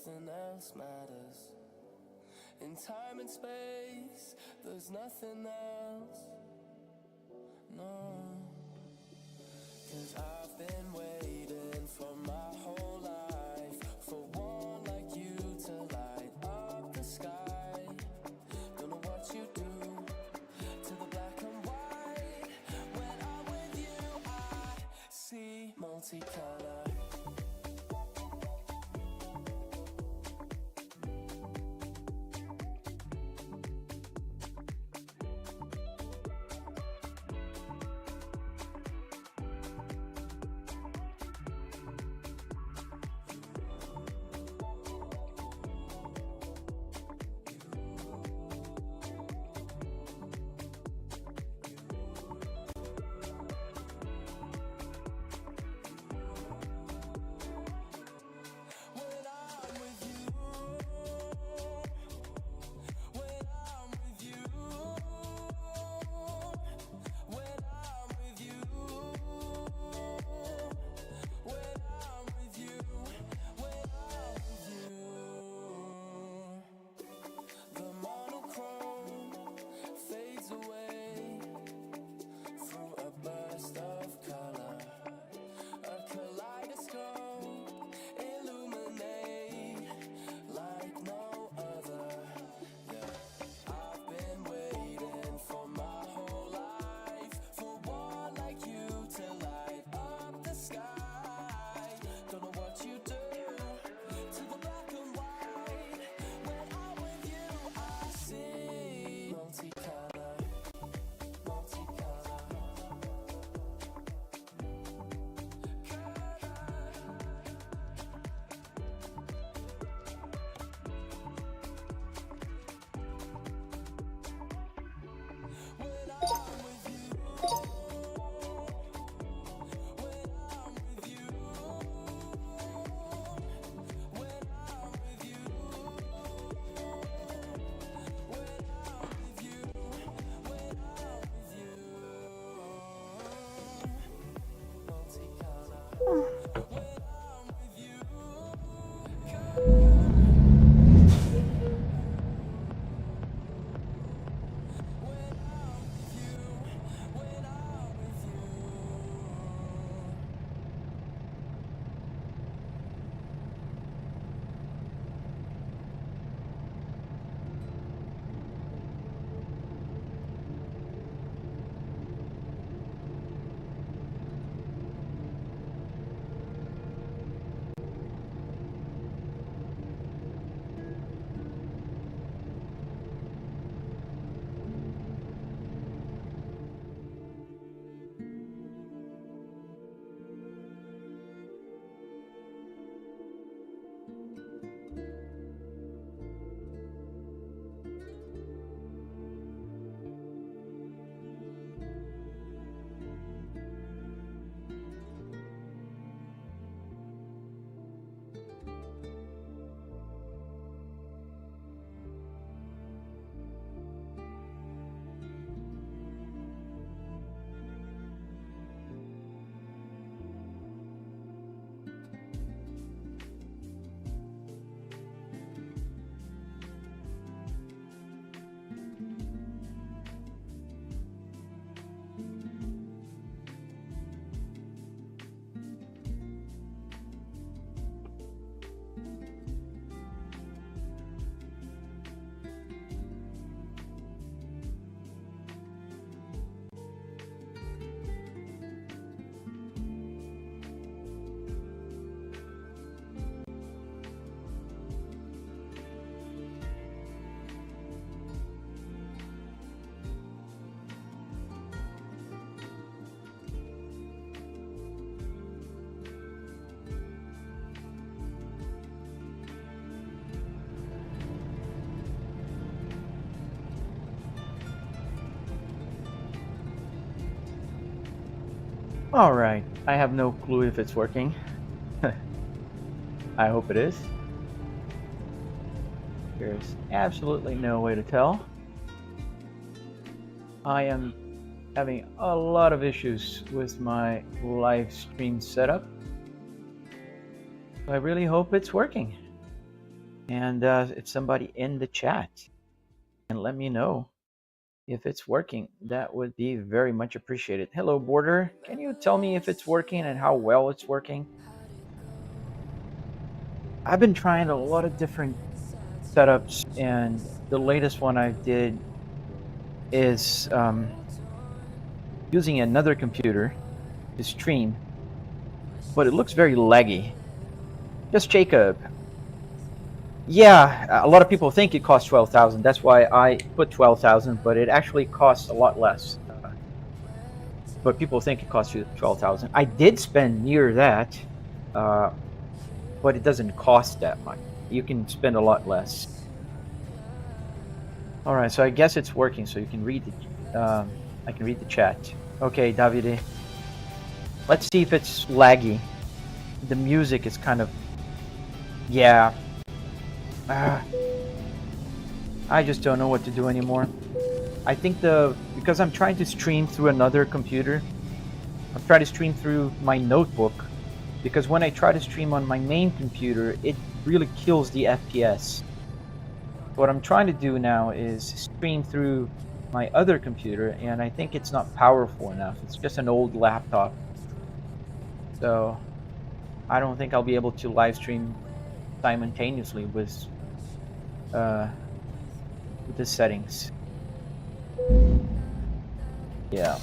nothing else matters. In time and space, there's nothing else. No. 'Cause I've been waiting for my whole life for one like you to light up the sky. Don't know what you do to the black and white. When I'm with you, I see multicolor. All right, I have no clue if it's working. I hope it is. There's absolutely no way to tell. I am having a lot of issues with my live stream setup. I really hope it's working. And if somebody in the chat can let me know if it's working, that would be very much appreciated. Hello, Border. Can you tell me if it's working and how well it's working? I've been trying a lot of different setups, and the latest one I did is using another computer to stream, but it looks very laggy. Just Jacob. Yeah, a lot of people think it costs 12,000. That's why I put 12,000, but it actually costs a lot less. But people think it costs you 12,000. I did spend near that, but it doesn't cost that much. You can spend a lot less. All right, so I guess it's working. So you can read the, I can read the chat. Okay, Davide. Let's see if it's laggy. The music is kind of, yeah. I just don't know what to do anymore. I think because I'm trying to stream through another computer, I'm trying to stream through my notebook, because when I try to stream on my main computer, it really kills the FPS. What I'm trying to do now is stream through my other computer, and I think it's not powerful enough. It's just an old laptop. So I don't think I'll be able to live stream simultaneously with the settings. Yeah.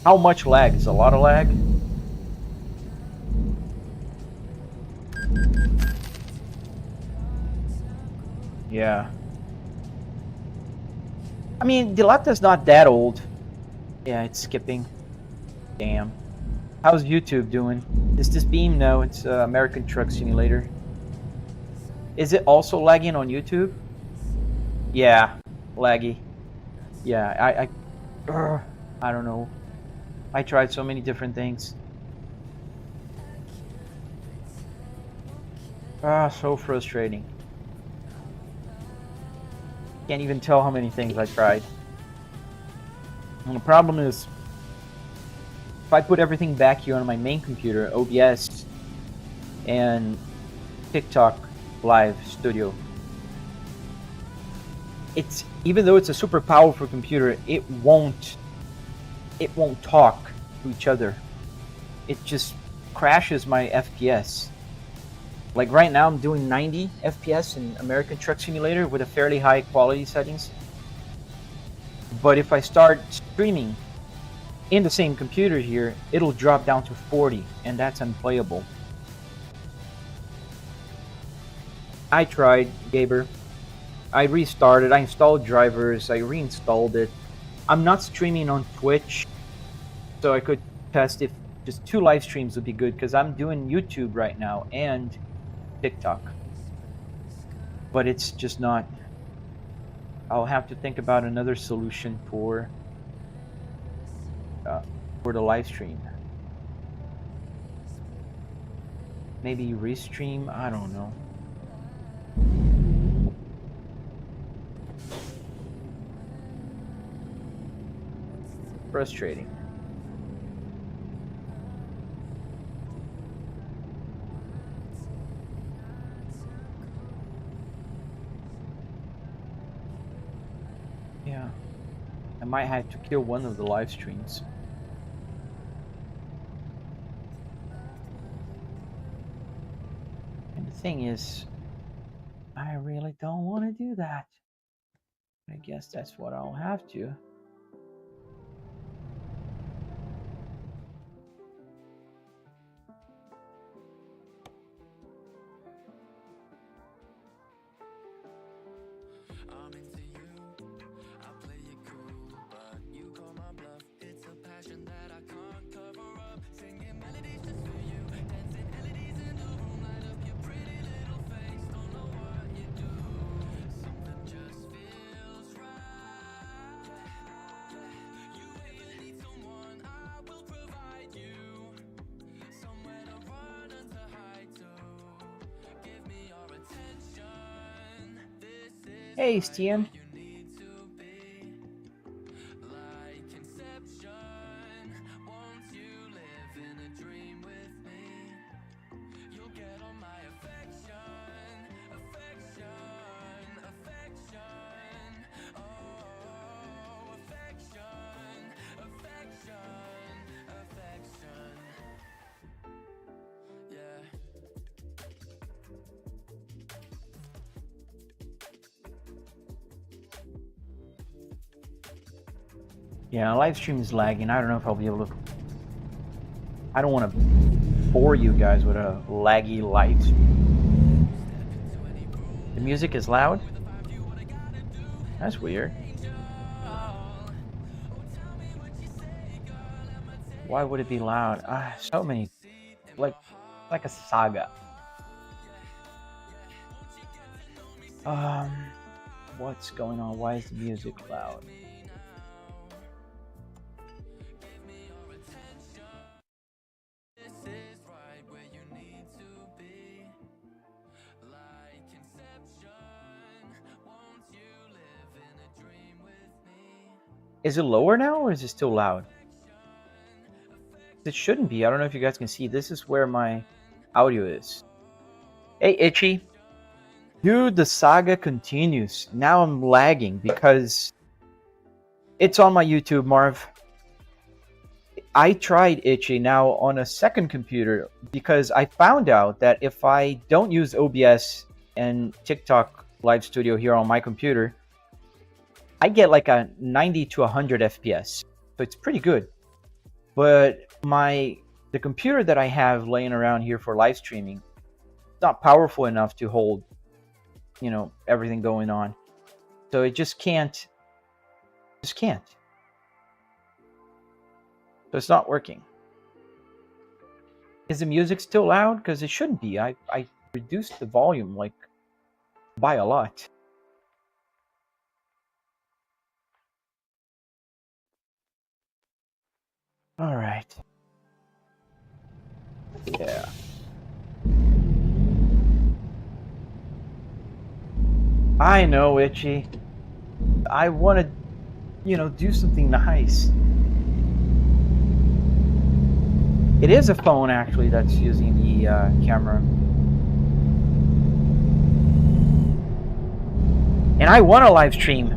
How much lag? Is a lot of lag? Yeah. I mean, the laptop's not that old. Yeah, it's skipping. Damn. How's YouTube doing? Is this Beam? No, it's American Truck Simulator. Is it also lagging on YouTube? Yeah, laggy. Yeah, I don't know. I tried so many different things. So frustrating. Can't even tell how many things I tried. And the problem is, if I put everything back here on my main computer, OBS and TikTok Live Studio, it's, even though it's a super powerful computer, it won't talk to each other. It just crashes my FPS. Like right now I'm doing 90 FPS in American Truck Simulator with a fairly high quality settings. But if I start streaming in the same computer here, it'll drop down to 40, and that's unplayable. I tried, Gaber. I restarted, I installed drivers, I reinstalled it. I'm not streaming on Twitch, so I could test if just 2 live streams would be good, because I'm doing YouTube right now and TikTok. But it's just not. I'll have to think about another solution for the live stream. Maybe restream, I don't know. Frustrating. Yeah, I might have to kill one of the live streams. And the thing is, I really don't want to do that. I guess that's what I'll have to. I'm into you, I play it cool, but you call my bluff. It's a passion that I can't cover up. Singing melodies just for you, dancing melodies in the room, light up your pretty little face. Don't know what you do, something just feels right. You need someone, I will provide you somewhere to run and to hide to. Give me your attention. Hey, Stian. Yeah, live stream is lagging. I don't know if I'll be able to. I don't want to bore you guys with a laggy live stream. The music is loud? That's weird. Why would it be loud? So many, like a saga. What's going on? Why is the music loud? Is it lower now, or is it still loud? It shouldn't be. I don't know if you guys can see. This is where my audio is. Hey, Itchy. Dude, the saga continues. Now I'm lagging because it's on my YouTube, Marv. I tried Itchy now on a second computer because I found out that if I don't use OBS and TikTok Live Studio here on my computer, I get like a 90 to 100 FPS. So it's pretty good. But the computer that I have laying around here for live streaming, it's not powerful enough to hold, you know, everything going on. So it just can't. So it's not working. Is the music still loud? Because it shouldn't be. I reduced the volume like by a lot. All right. Yeah. I know, Itchy. I want to, you know, do something nice. It is a phone, actually, that's using the camera. And I want to live stream.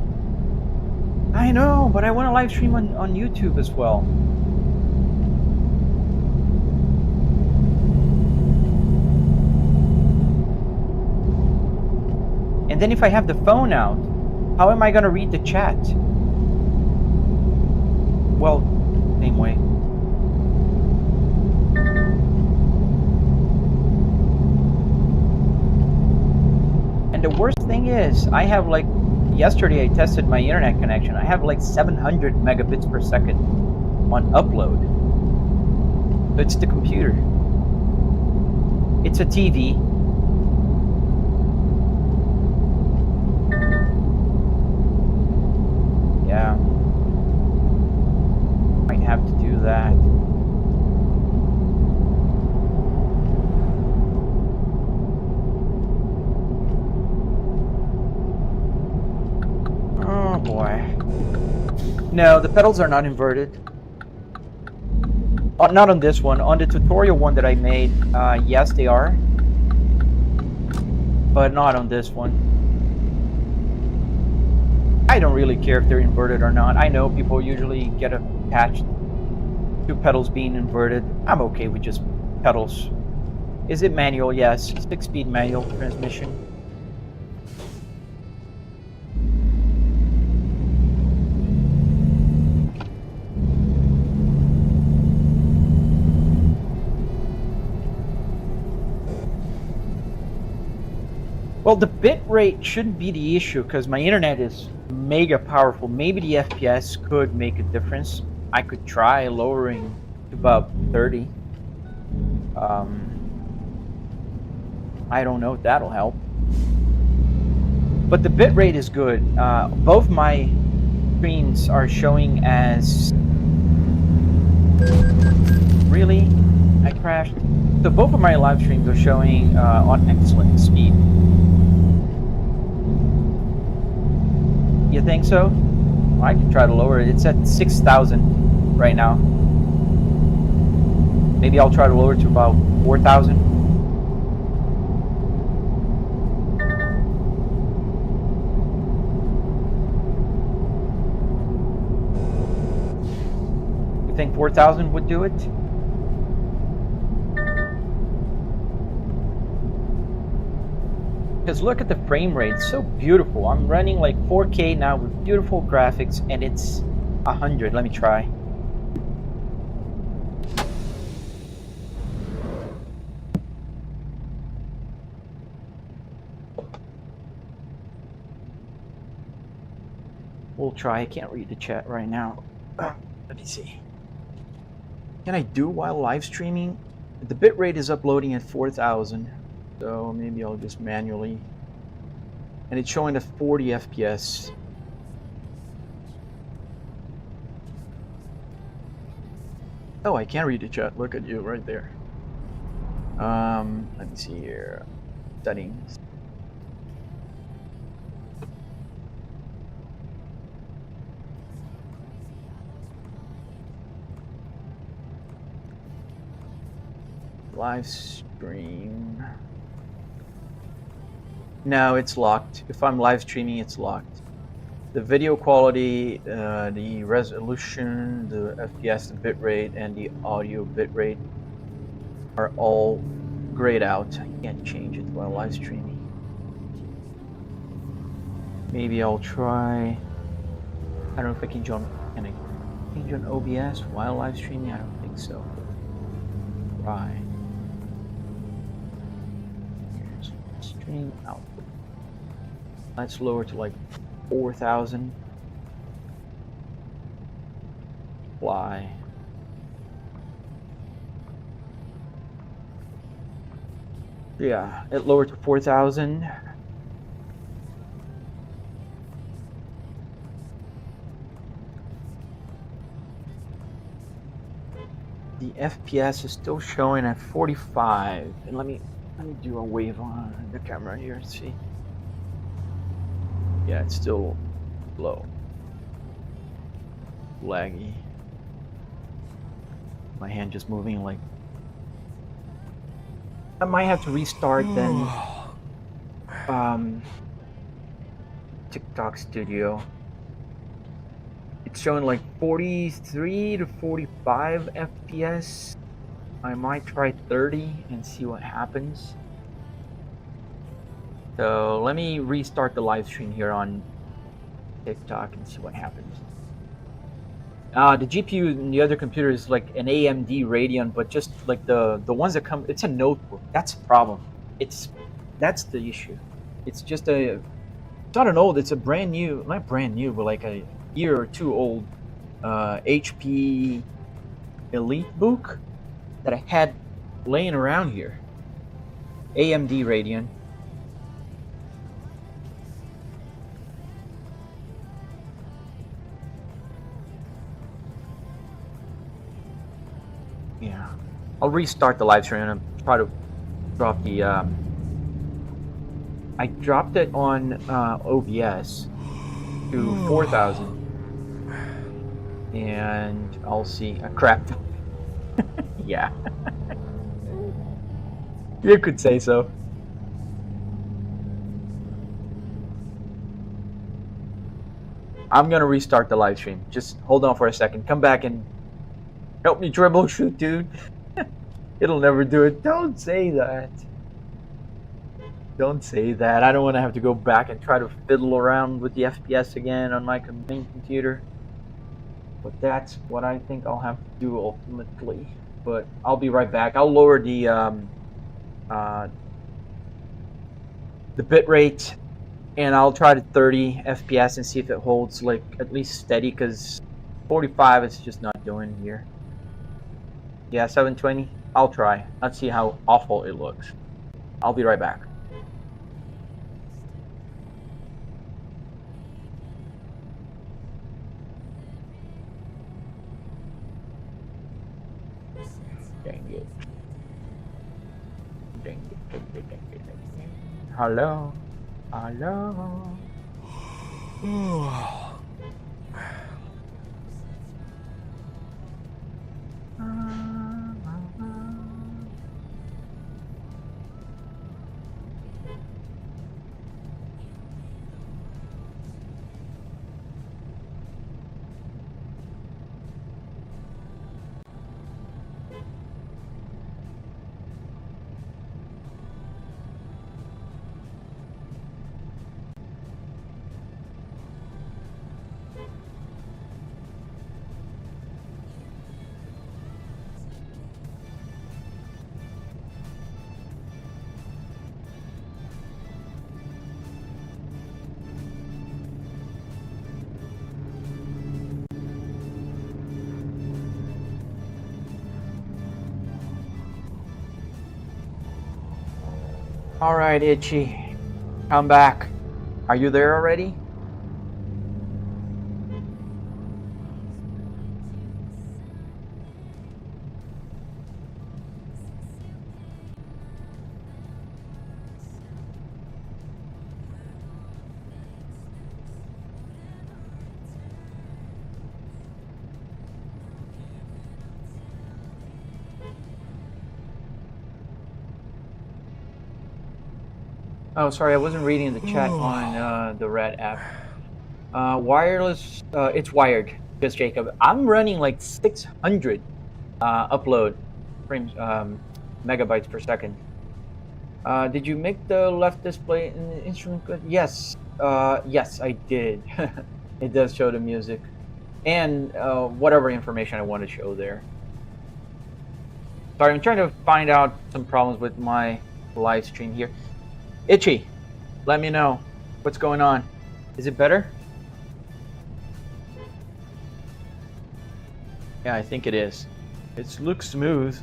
I know, but I want to live stream on YouTube as well. And then if I have the phone out, how am I going to read the chat? Well, same way. And the worst thing is, I have like, yesterday I tested my internet connection. I have like 700 megabits per second on upload. So it's the computer. It's a TV. Yeah. Might have to do that. Oh boy. No, the pedals are not inverted. Not on this one. On the tutorial one that I made, yes they are. But not on this one. I don't really care if they're inverted or not. I know people usually get attached to pedals being inverted. I'm okay with just pedals. Is it manual? Yes. 6-speed manual transmission. Well, the bit rate shouldn't be the issue because my internet is mega powerful. Maybe the FPS could make a difference. I could try lowering to about 30. I don't know if that'll help. But the bit rate is good. Both my screens are showing as... Really? I crashed. So both of my live streams are showing on excellent speed. You think so? I can try to lower it. It's at 6,000 right now. Maybe I'll try to lower it to about 4,000. You think 4,000 would do it? Because look at the frame rate, it's so beautiful. I'm running like 4K now with beautiful graphics, and it's 100. Let me try. We'll try. I can't read the chat right now. Let me see. Can I do while live streaming? The bitrate is uploading at 4,000, so maybe I'll just manually. And it's showing at 40 FPS. Oh, I can read the chat. Look at you right there. Let me see here. Settings. Live stream. No, it's locked. If I'm live streaming, it's locked. The video quality, the resolution, the FPS, the bitrate, and the audio bitrate are all grayed out. I can't change it while live streaming. Maybe I'll try. I don't know if I can jump. Can I change on OBS while live streaming? I don't think so. Try. Here's stream output. Let's lower to like 4,000. Apply. Yeah, it lowered to 4,000. The FPS is still showing at 45. And let me do a wave on the camera here and see. Yeah, it's still low. Laggy. My hand just moving like. I might have to restart then. TikTok Studio. It's showing like 43 to 45 FPS. I might try 30 and see what happens. So let me restart the live stream here on TikTok and see what happens. The GPU in the other computer is like an AMD Radeon, but just like the ones that come, it's a notebook. That's the problem. That's the issue. It's just it's not an old. It's a brand new, not brand new, but like a year or two old HP Elite book that I had laying around here. AMD Radeon. Yeah, I'll restart the live stream and try to drop the. I dropped it on OBS to 4,000, and I'll see. Crap. Yeah, you could say so. I'm gonna restart the live stream. Just hold on for a second. Come back and help me troubleshoot, dude. It'll never do it. Don't say that. Don't say that. I don't want to have to go back and try to fiddle around with the FPS again on my main computer. But that's what I think I'll have to do ultimately. But I'll be right back. I'll lower the bitrate, and I'll try to 30 FPS and see if it holds like at least steady, because 45 is just not doing here. Yeah, 720. I'll try. Let's see how awful it looks. I'll be right back. Dang it. Dang it. Dang it. Dang it. Dang it. Hello. Hello. All right, Itchy. Come back. Are you there already? Oh, sorry, I wasn't reading the chat on the Red app. Wireless, it's wired. Just Jacob. I'm running like 600 upload frames, megabytes per second. Did you make the left display in the instrument good? Yes. Yes, I did. It does show the music and whatever information I want to show there. Sorry, I'm trying to find out some problems with my live stream here. Itchy, let me know what's going on. Is it better? Yeah, I think it is. It looks smooth.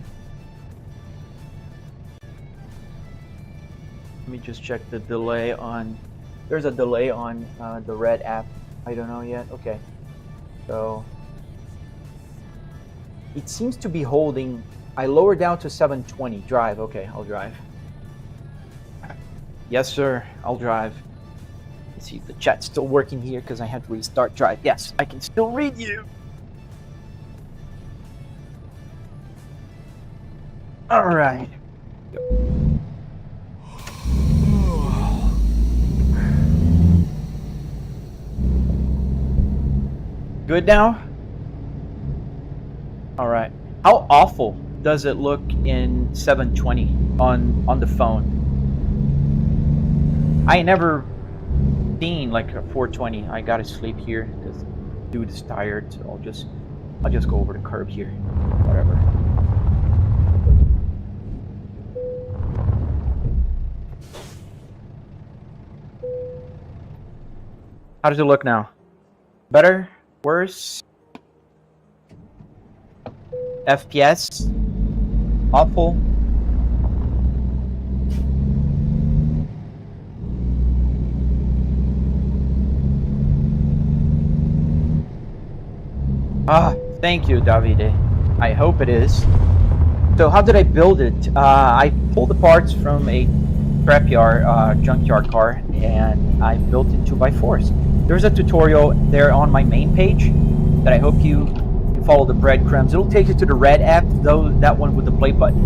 Let me just check the delay on. There's a delay on the Red app. I don't know yet. Okay. So it seems to be holding. I lowered down to 720. Drive. Okay, I'll drive. Yes, sir. I'll drive. Let's see if the chat's still working here because I had to restart drive. Yes, I can still read you. All right. Good now? All right. How awful does it look in 720 on the phone? I never seen like a 420. I gotta sleep here because dude is tired. So I'll just go over the curb here. Whatever. How does it look now? Better? Worse? FPS? Awful? Thank you, Davide. I hope it is. So how did I build it? I pulled the parts from a scrapyard, junkyard car, and I built it 2x4s. There's a tutorial there on my main page that I hope you follow the breadcrumbs. It'll take you to the Red app, though that one with the play button.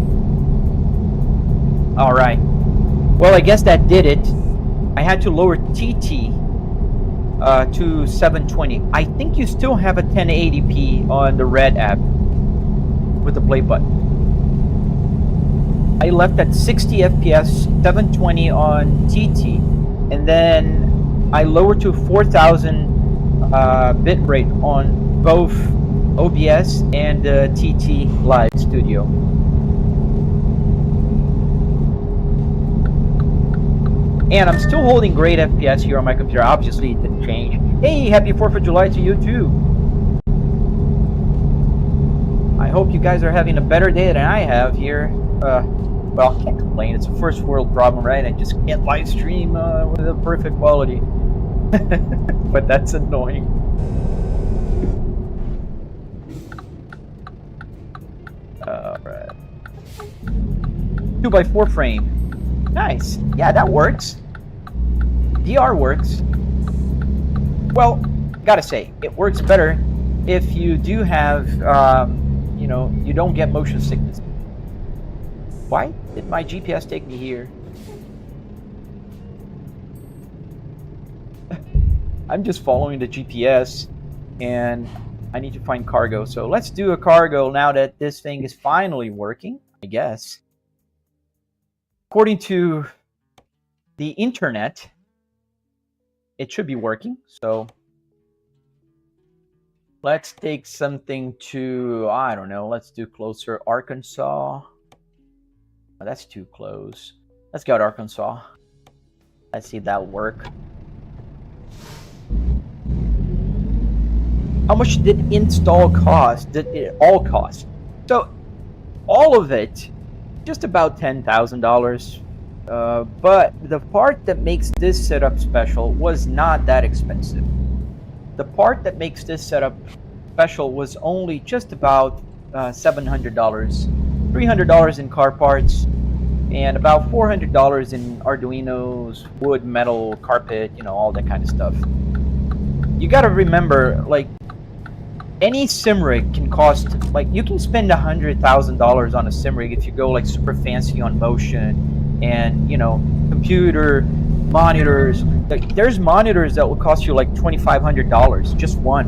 All right. Well, I guess that did it. I had to lower TT to 720. I think you still have a 1080p on the Red app with the play button. I left at 60 FPS, 720 on TT, and then I lowered to 4000 bit rate on both OBS and TT Live Studio. And I'm still holding great FPS here on my computer. Obviously, it didn't change. Hey, happy 4th of July to you too. I hope you guys are having a better day than I have here. Well, I can't complain. It's a first world problem, right? I just can't live stream with a perfect quality. But that's annoying. Alright. 2x4 frame. Nice. Yeah, that works. DR works. Well, gotta say, it works better if you do have, you know, you don't get motion sickness. Why did my GPS take me here? I'm just following the GPS and I need to find cargo. So let's do a cargo now that this thing is finally working, I guess. According to the internet, it should be working. So let's take something to, I don't know, let's do closer. Arkansas. Oh, that's too close. Let's go to Arkansas. Let's see if that'll work. How much did install cost? Did it all cost? So all of it, just about $10,000. But the part that makes this setup special was not that expensive. The part that makes this setup special was only just about $700, $300 in car parts, and about $400 in Arduino's wood, metal, carpet, all that kind of stuff. You gotta remember, like, any sim rig can cost, like, you can spend $100,000 on a sim rig if you go like super fancy on motion and computer monitors. Like, there's monitors that will cost you like $2,500, just one.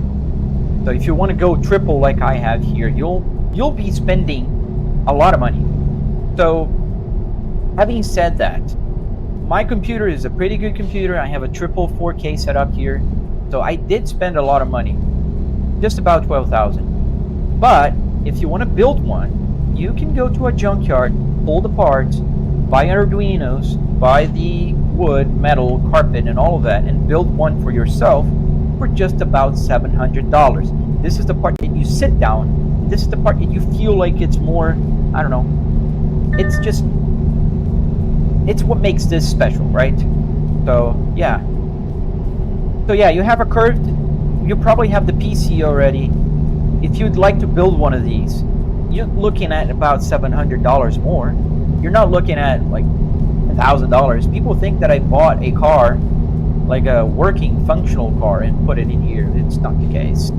So if you want to go triple like I have here, you'll be spending a lot of money. So having said that, my computer is a pretty good computer. I have a triple 4K setup here, so I did spend a lot of money. Just about 12,000. But if you want to build one, you can go to a junkyard, pull the parts, buy Arduinos, buy the wood, metal, carpet, and all of that, and build one for yourself for just about $700. This is the part that you sit down. This is the part that you feel like it's more, I don't know. It's what makes this special, right? So yeah, you have a curved. You probably have the PC already. If you'd like to build one of these, you're looking at about $700 more. You're not looking at like $1,000. People think that I bought a car, like a working functional car, and put it in here. It's not the case.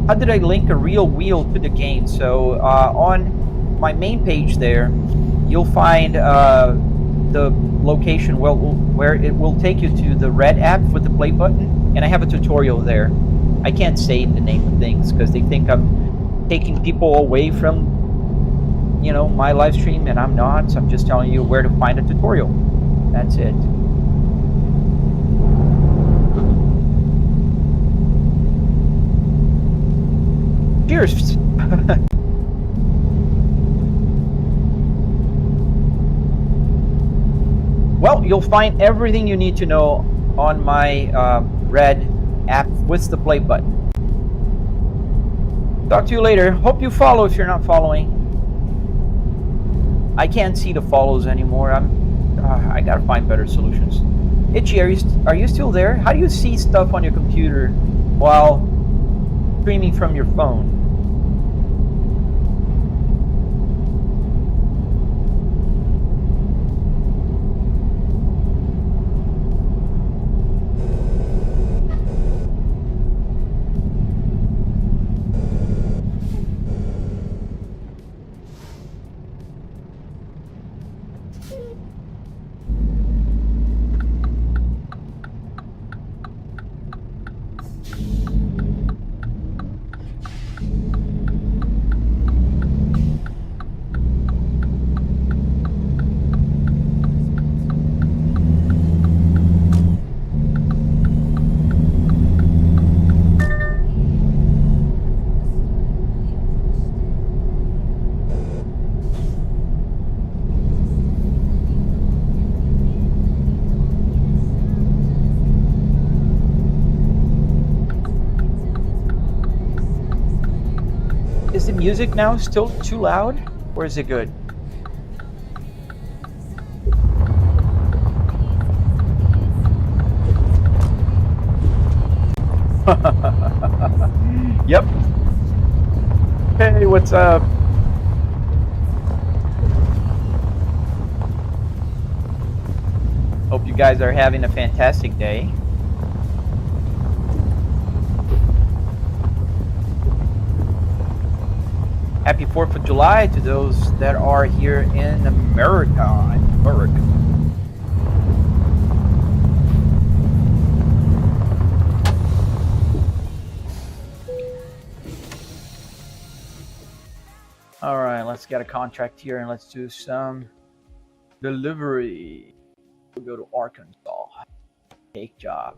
How did I link a real wheel to the game? So on my main page there, you'll find the location where it will take you to the red app with the play button. And I have a tutorial there. I can't say the name of things because they think I'm taking people away from, my live stream, and I'm not. So I'm just telling you where to find a tutorial. That's it. Cheers. Well, you'll find everything you need to know on my red app with the play button. Talk to you later. Hope you follow if you're not following. I can't see the follows anymore. I gotta find better solutions. Itchy, are you still there? How do you see stuff on your computer while streaming from your phone? Is the music now still too loud, or is it good? Yep. Hey, what's up? Hope you guys are having a fantastic day. Happy 4th of July to those that are here in America. All right, let's get a contract here and let's do some delivery. We'll go to Arkansas. Take job.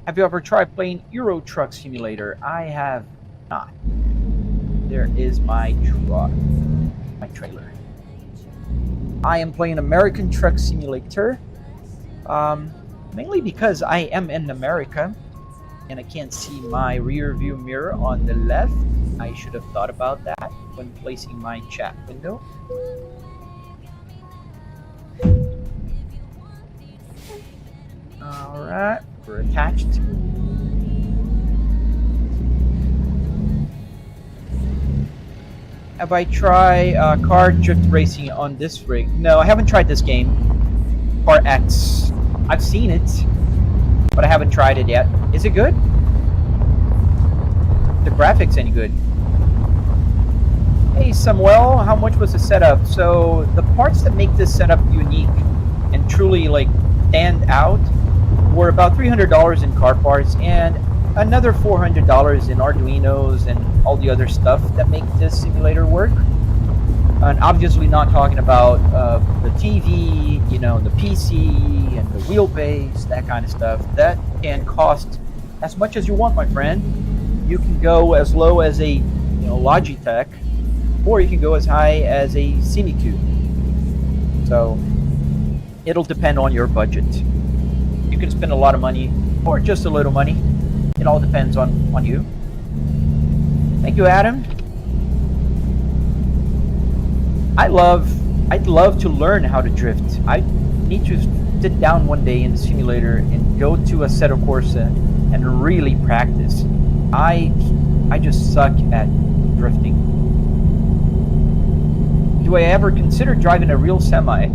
Have you ever tried playing Euro Truck Simulator? I have not. There is my truck, my trailer. I am playing American Truck Simulator, mainly because I am in America and I can't see my rear view mirror on the left. I should have thought about that when placing my chat window. Alright, we're attached. Have I tried car drift racing on this rig? No, I haven't tried this game. Car X. I've seen it, but I haven't tried it yet. Is it good? The graphics any good? Hey Samuel, how much was the setup? So the parts that make this setup unique and truly like stand out were about $300 in car parts and another $400 in Arduinos and all the other stuff that make this simulator work. And obviously not talking about the TV, you know, the PC and the wheelbase, that kind of stuff. That can cost as much as you want, my friend. You can go as low as a Logitech, or you can go as high as a Simucube. So it'll depend on your budget. You can spend a lot of money or just a little money. It all depends on you. Thank you, Adam. I'd love to learn how to drift. I need to sit down one day in the simulator and go to Assetto Corsa and really practice. I just suck at drifting. Do I ever consider driving a real semi?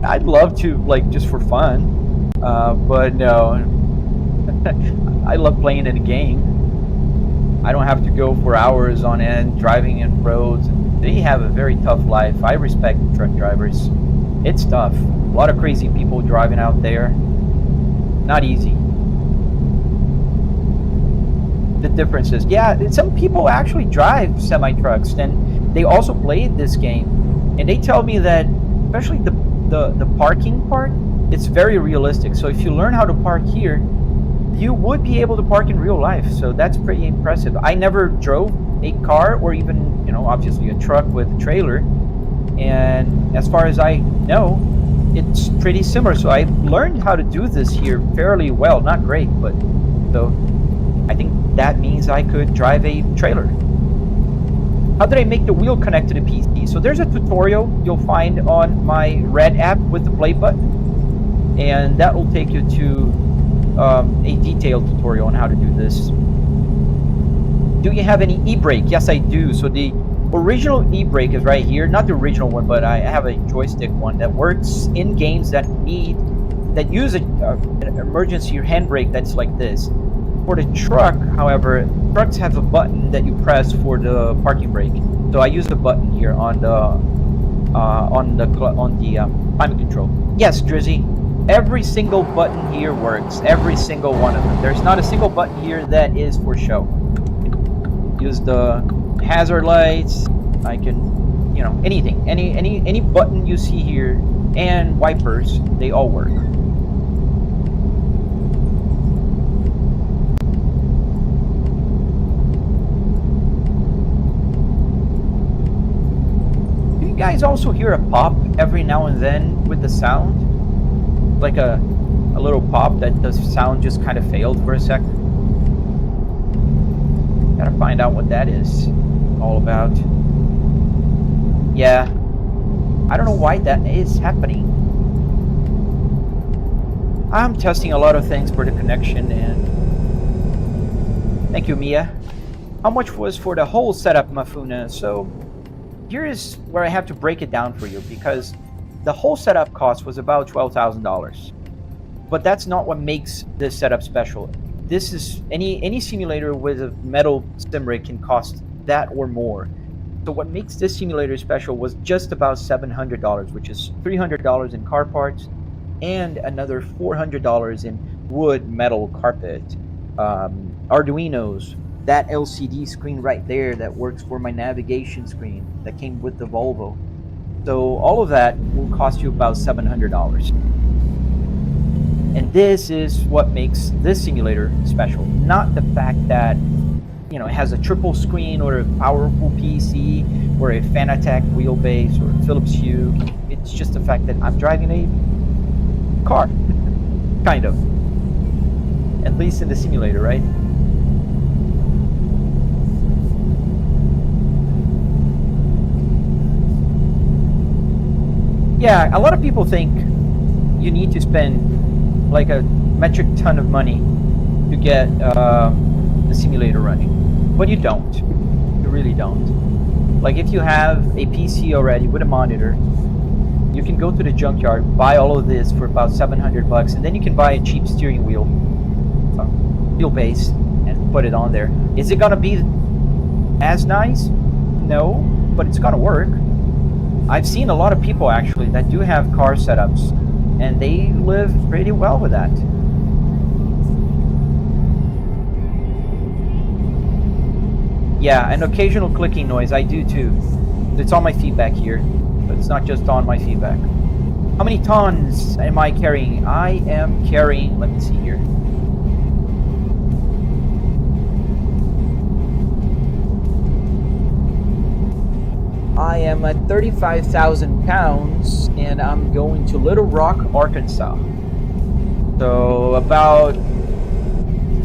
I'd love to, like, just for fun. But no. I love playing in a game. I don't have to go for hours on end driving in roads. They have a very tough life. I respect truck drivers. It's tough. A lot of crazy people driving out there. Not easy. The difference is, yeah, some people actually drive semi-trucks and they also play this game. And they tell me that, especially the parking part, it's very realistic. So if you learn how to park here, you would be able to park in real life. So that's pretty impressive. I never drove a car or even, obviously a truck with a trailer. And as far as I know, it's pretty similar. So I learned how to do this here fairly well. Not great, but so I think that means I could drive a trailer. How did I make the wheel connect to the PC? So there's a tutorial you'll find on my Red app with the play button. And that will take you to a detailed tutorial on how to do this. Do you have any e-brake? Yes, I do. So the original e-brake is right here. Not the original one, but I have a joystick one that works in games that use an emergency handbrake that's like this. For the truck, however, trucks have a button that you press for the parking brake. So I use the button here on the climate control. Yes, Drizzy. Every single button here works. Every single one of them. There's not a single button here that is for show. Use the hazard lights. I can, anything. Any button you see here and wipers, they all work. Do you guys also hear a pop every now and then with the sound? Like a little pop that the sound just kind of failed for a sec. Gotta find out what that is all about. Yeah, I don't know why that is happening. I'm testing a lot of things for the connection, and thank you, Mia. How much was for the whole setup, Mafuna? So here is where I have to break it down for you, because the whole setup cost was about $12,000. But that's not what makes this setup special. This is any simulator with a metal sim rig can cost that or more. So what makes this simulator special was just about $700, which is $300 in car parts and another $400 in wood, metal, carpet, Arduinos, that LCD screen right there that works for my navigation screen that came with the Volvo. So all of that will cost you about $700. And this is what makes this simulator special. Not the fact that, it has a triple screen or a powerful PC or a Fanatec wheelbase or a Philips Hue. It's just the fact that I'm driving a car. Kind of. At least in the simulator, right? Yeah, a lot of people think you need to spend like a metric ton of money to get the simulator running, but you don't. You really don't. Like if you have a PC already with a monitor, you can go to the junkyard, buy all of this for about $700, and then you can buy a cheap steering wheel, wheelbase, and put it on there. Is it gonna be as nice? No, but it's gonna work. I've seen a lot of people actually that do have car setups, and they live pretty well with that. Yeah, an occasional clicking noise, I do too. It's on my feedback here, but it's not just on my feedback. How many tons am I carrying? I am carrying, let me see here. I am at 35,000 pounds, and I'm going to Little Rock, Arkansas. So about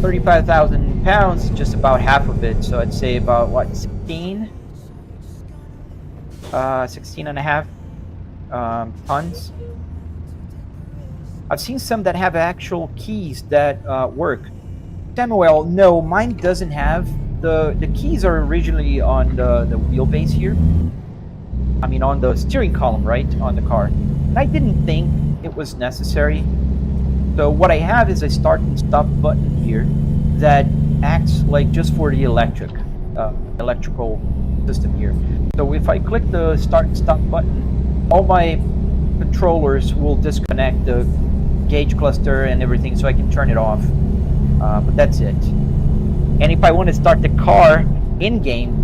35,000 pounds, just about half of it. So I'd say about what, 16 and a half tons. I've seen some that have actual keys that work. Samuel, no, mine doesn't have. The keys are originally on the wheelbase here. I mean on the steering column, right, on the car. And I didn't think it was necessary. So what I have is a start and stop button here that acts like just for the electrical system here. So if I click the start and stop button, all my controllers will disconnect the gauge cluster and everything, so I can turn it off. But that's it. And if I want to start the car in game,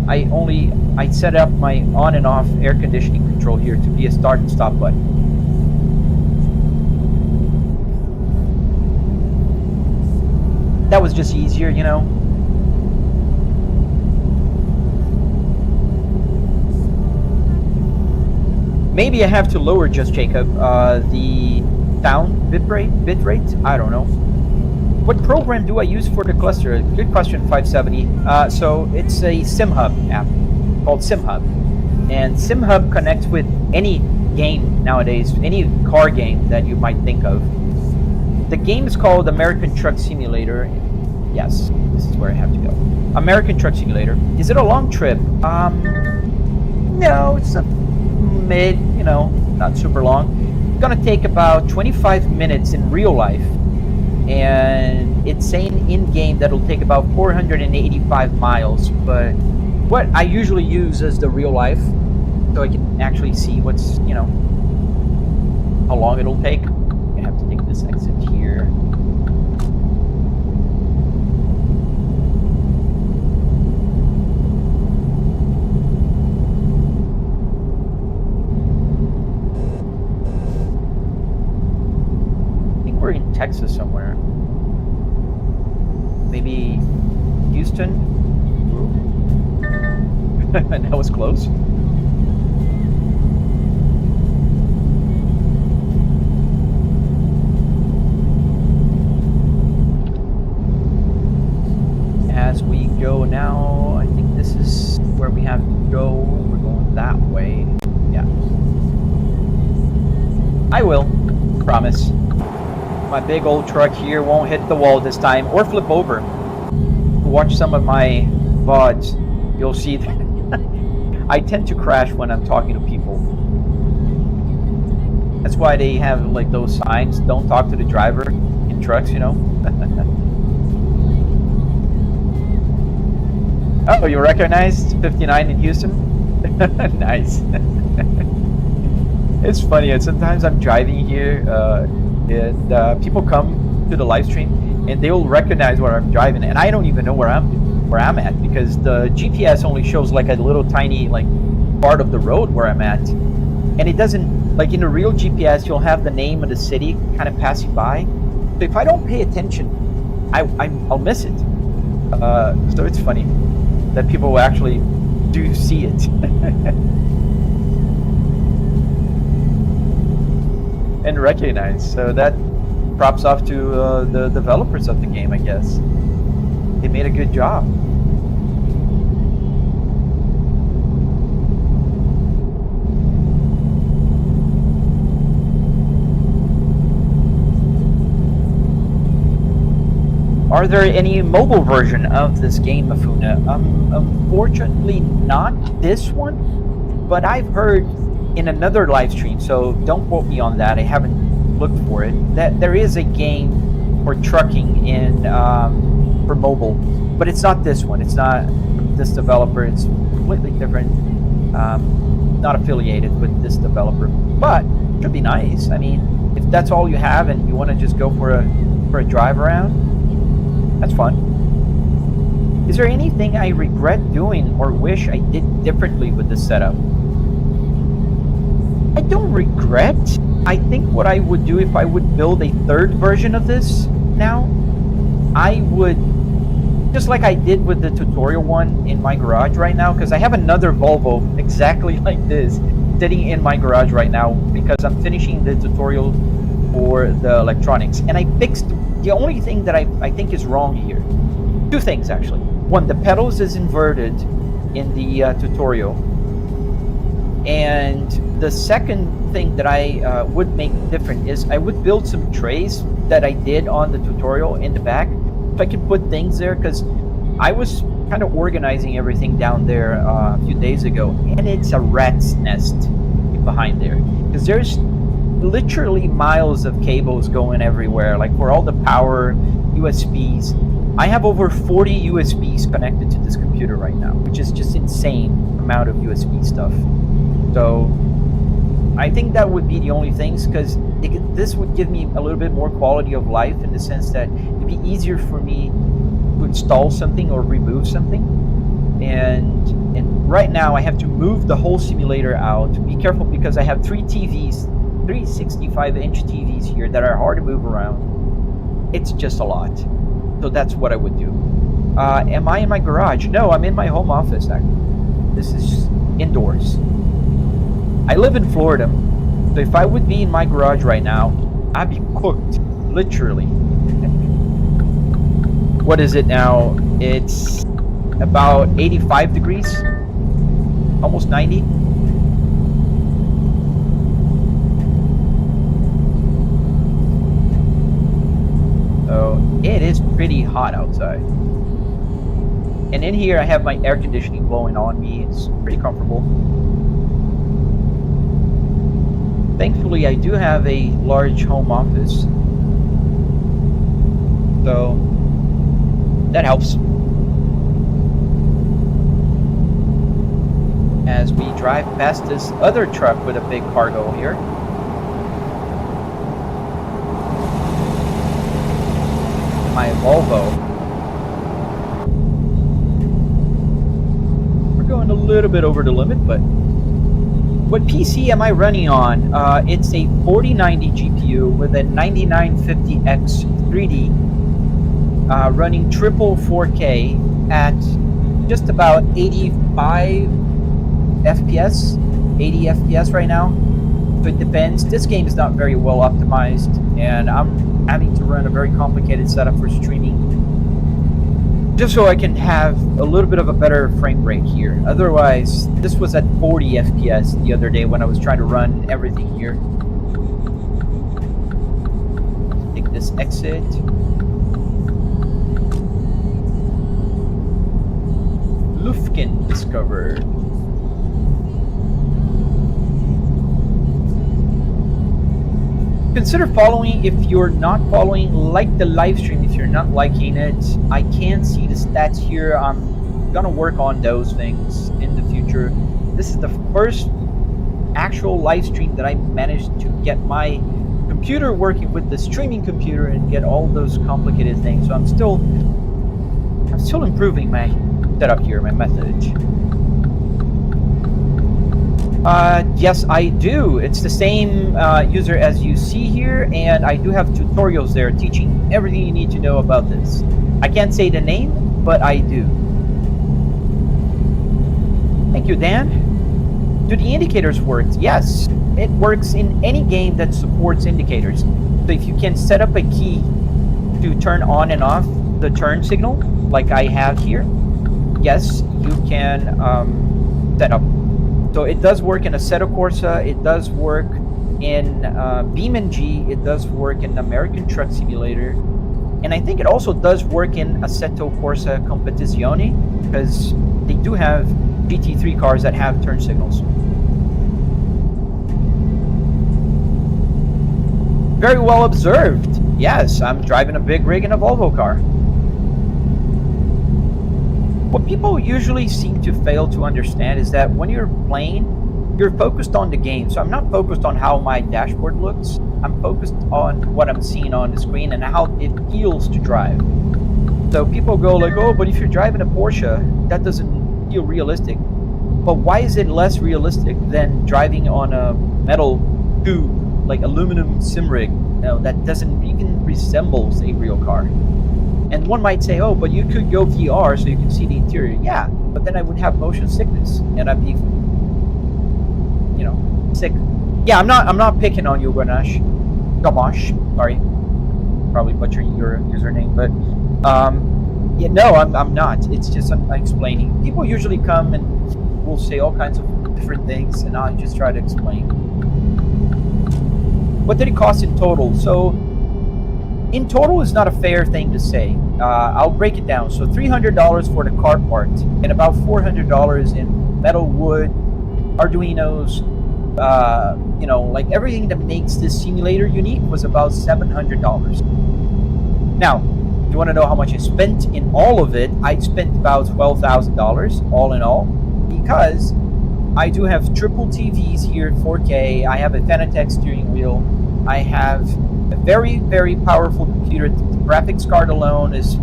I set up my on and off air conditioning control here to be a start and stop button. That was just easier, you know. Maybe I have to lower, just Jacob, the sound bitrate. I don't know. What program do I use for the cluster? Good question, 570. So it's a SimHub app called SimHub, and SimHub connects with any game nowadays, any car game that you might think of. The game is called American Truck Simulator. Yes, this is where I have to go. American Truck Simulator. Is it a long trip? No, it's a mid, you know, not super long. It's gonna take about 25 minutes in real life. And it's saying in game that'll take about 485 miles, but what I usually use is the real life, so I can actually see what's, you know, how long it'll take. I have to take this exit here. I think we're in Texas somewhere. Maybe Houston? That was close. As we go now, I think this is where we have to go. We're going that way. Yeah. I will. Promise. My big old truck here won't hit the wall this time or flip over. Watch some of my VODs, you'll see that I tend to crash when I'm talking to people. That's why they have like those signs, don't talk to the driver in trucks, you know. Oh, you recognized 59 in Houston? Nice. It's funny, sometimes I'm driving here and people come to the live stream and they will recognize where I'm driving, and I don't even know where I'm at, because the GPS only shows like a little tiny like part of the road where I'm at, and it doesn't, like in the real GPS you'll have the name of the city kind of passing by. So if I don't pay attention, I'll miss it. So it's funny that people actually do see it. And recognize. So that props off to the developers of the game, I guess. They made a good job. Are there any mobile version of this game, Mafuna? Unfortunately, not this one, but I've heard in another live stream, so don't quote me on that. I haven't looked for it. That there is a game for trucking in for mobile, but it's not this one. It's not this developer. It's completely different. Not affiliated with this developer, but it should be nice. I mean, if that's all you have and you want to just go for a drive around, that's fun. Is there anything I regret doing or wish I did differently with this setup? I don't regret. I think what I would do if I would build a third version of this now, I would, just like I did with the tutorial one in my garage right now, because I have another Volvo exactly like this sitting in my garage right now because I'm finishing the tutorial for the electronics, and I fixed the only thing that I think is wrong here. Two things actually. One, the pedals is inverted in the tutorial, and the second thing that I would make different is I would build some trays that I did on the tutorial in the back, if I could put things there, because I was kind of organizing everything down there a few days ago, and it's a rat's nest behind there, because there's literally miles of cables going everywhere, like for all the power, USBs. I have over 40 USBs connected to this computer right now, which is just insane amount of USB stuff. So I think that would be the only things, because this would give me a little bit more quality of life in the sense that it'd be easier for me to install something or remove something. And right now I have to move the whole simulator out. Be careful because I have three 65-inch TVs here that are hard to move around. It's just a lot. So that's what I would do. Am I in my garage? No, I'm in my home office actually. This is indoors. I live in Florida, so if I would be in my garage right now, I'd be cooked, literally. What is it now? It's about 85 degrees, almost 90. So it is pretty hot outside. And in here I have my air conditioning blowing on me. It's pretty comfortable. Thankfully, I do have a large home office, so that helps. As we drive past this other truck with a big cargo here. My Volvo. We're going a little bit over the limit, but what PC am I running on? It's a 4090 GPU with a 9950X 3D running triple 4K at just about 85 FPS, 80 FPS right now. So it depends. This game is not very well optimized, and I'm having to run a very complicated setup for streaming just so I can have a little bit of a better frame rate here. Otherwise, this was at 40 FPS the other day when I was trying to run everything here. Take this exit. Lufkin discovered. Consider following. If you're not following, like the live stream if you're not liking it. I can see the stats here. I'm gonna work on those things in the future. This is the first actual live stream that I managed to get my computer working with the streaming computer and get all those complicated things. So I'm still improving my setup here, my method. Yes, I do. It's the same user as you see here, and I do have tutorials there teaching everything you need to know about this. I can't say the name, but I do. Thank you, Dan. Do the indicators work? Yes, it works in any game that supports indicators. So if you can set up a key to turn on and off the turn signal, like I have here, yes, you can set up. So it does work in Assetto Corsa, it does work in BeamNG, it does work in American Truck Simulator. And I think it also does work in Assetto Corsa Competizione, because they do have GT3 cars that have turn signals. Very well observed. Yes, I'm driving a big rig in a Volvo car. What people usually seem to fail to understand is that when you're playing, you're focused on the game. So I'm not focused on how my dashboard looks. I'm focused on what I'm seeing on the screen and how it feels to drive. So people go like, oh, but if you're driving a Porsche, that doesn't feel realistic. But why is it less realistic than driving on a metal tube, like aluminum sim rig, that doesn't even resembles a real car? And one might say, oh, but you could go VR so you can see the interior. Yeah, but then I would have motion sickness, and I'd be, sick. Yeah, I'm not picking on you, Gamash. Sorry, probably butchering your username, but yeah, no, I'm not. It's just I'm explaining. People usually come and will say all kinds of different things, and I'll just try to explain. What did it cost in total? So in total is not a fair thing to say. I'll break it down. So $300 for the car part, and about $400 in metal, wood, Arduinos. Like everything that makes this simulator unique was about $700. Now, if you want to know how much I spent in all of it, I spent about $12,000 all in all, because I do have triple TVs here, 4K. I have a Fanatec steering wheel. I have a very, very powerful computer. The graphics card alone is,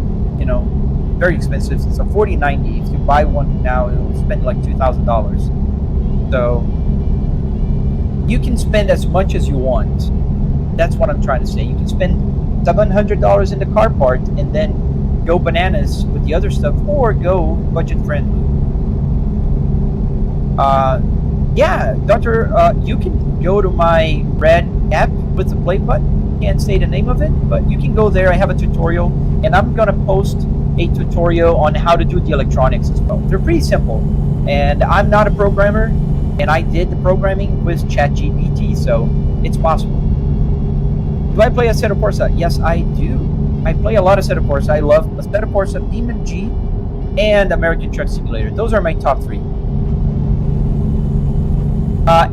very expensive. It's a 4090. If you buy one now, it'll spend like $2,000. So you can spend as much as you want. That's what I'm trying to say. You can spend $700 in the car part and then go bananas with the other stuff, or go budget friendly. Yeah, Doctor, you can go to my red app with the play button. Can't say the name of it, but you can go there. I have a tutorial, and I'm gonna post a tutorial on how to do the electronics as well. They're pretty simple, and I'm not a programmer, and I did the programming with ChatGPT, so it's possible. Do I play Assetto Corsa? Yes, I do. I play a lot of Assetto Corsa. I love Assetto Corsa, BeamNG, and American Truck Simulator. Those are my top 3.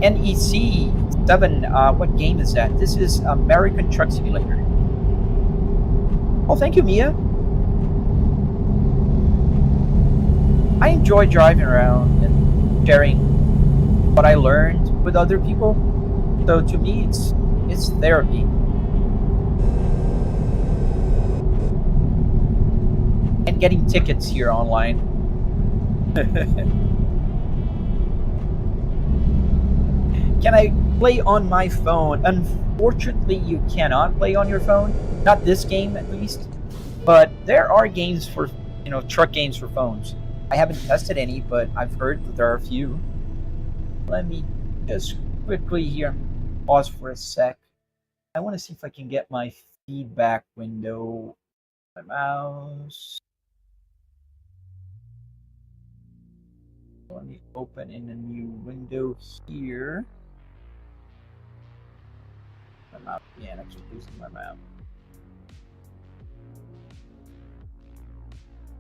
NEC 7, what game is that? This is American Truck Simulator. Oh, thank you, Mia. I enjoy driving around and sharing what I learned with other people. So to me, it's therapy. And getting tickets here online. Can I play on my phone? Unfortunately, you cannot play on your phone. Not this game, at least. But there are games for, truck games for phones. I haven't tested any, but I've heard that there are a few. Let me just quickly here pause for a sec. I want to see if I can get my feedback window. My mouse. Let me open in a new window here. My map, yeah, actually losing my map.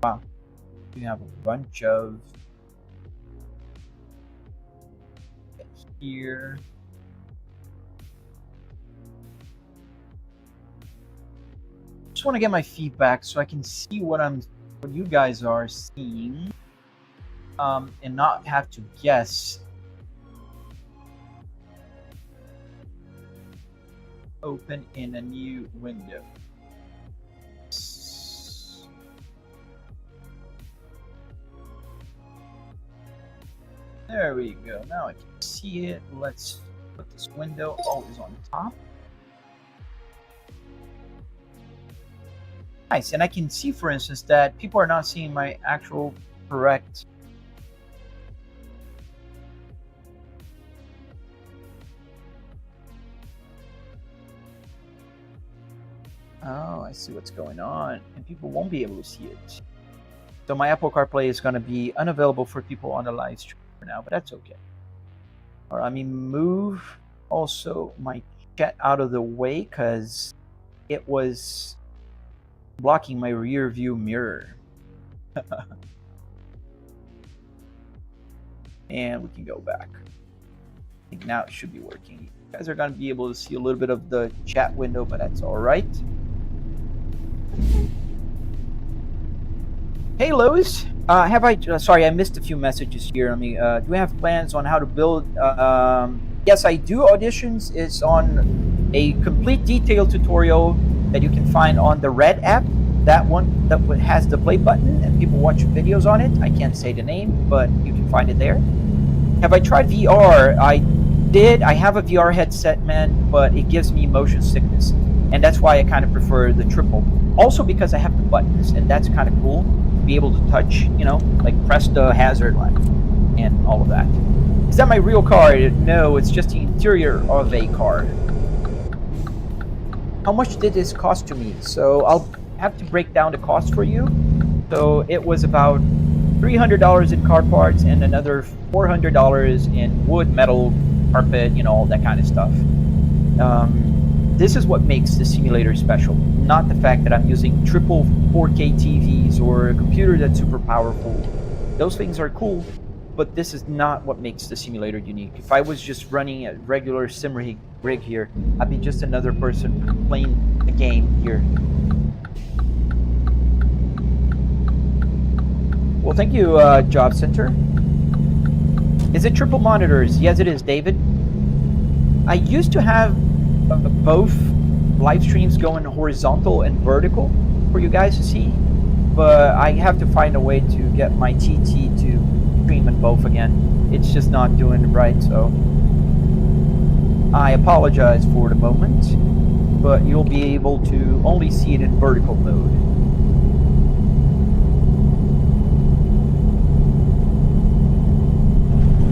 Wow, you have a bunch of here. Just want to get my feedback so I can see what you guys are seeing, and not have to guess. Open in a new window. There we go. Now I can see it. Let's put this window always on top. Nice. And I can see, for instance, that people are not seeing my actual correct. Oh, I see what's going on. And people won't be able to see it. So my Apple CarPlay is going to be unavailable for people on the live stream for now, but that's okay. All right, let me move also my chat out of the way because it was blocking my rear view mirror. And we can go back. I think now it should be working. You guys are going to be able to see a little bit of the chat window, but that's all right. Hey, Lois. Sorry, I missed a few messages here. Do we have plans on how to build? Yes, I do. Auditions is on a complete detailed tutorial that you can find on the Red app. That one that has the play button and people watch videos on it. I can't say the name, but you can find it there. Have I tried VR? I did. I have a VR headset, man, but it gives me motion sickness. And that's why I kind of prefer the triple. Also because I have the buttons, and that's kind of cool to be able to touch, you know, like press the hazard light and all of that. Is that my real car? No, it's just the interior of a car. How much did this cost to me? So I'll have to break down the cost for you. So it was about $300 in car parts and another $400 in wood, metal, carpet, you know, all that kind of stuff. This is what makes the simulator special, not the fact that I'm using triple 4K TVs or a computer that's super powerful. Those things are cool, but this is not what makes the simulator unique. If I was just running a regular sim rig here, I'd be just another person playing a game here. Well, thank you, Job Center. Is it triple monitors? Yes, it is, David. I used to have both live streams going horizontal and vertical for you guys to see, but I have to find a way to get my TT to stream in both again. It's just not doing it right, so I apologize for the moment, but you'll be able to only see it in vertical mode.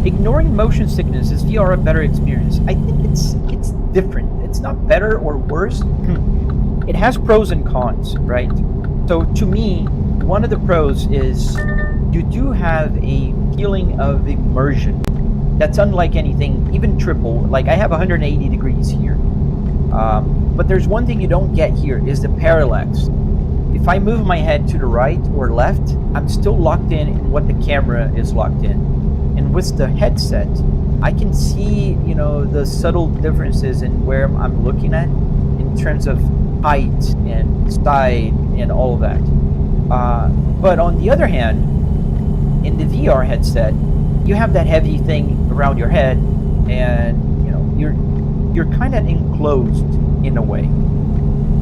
Ignoring motion sickness, is VR a better experience? I think it's different. It's not better or worse. It has pros and cons, right? So to me, one of the pros is you do have a feeling of immersion that's unlike anything, even triple. Like I have 180 degrees here. But there's one thing you don't get here is the parallax. If I move my head to the right or left, I'm still locked in what the camera is locked in. And with the headset, I can see, you know, the subtle differences in where I'm looking at in terms of height and side and all of that. But on the other hand, in the VR headset, you have that heavy thing around your head, and you know you're kind of enclosed in a way.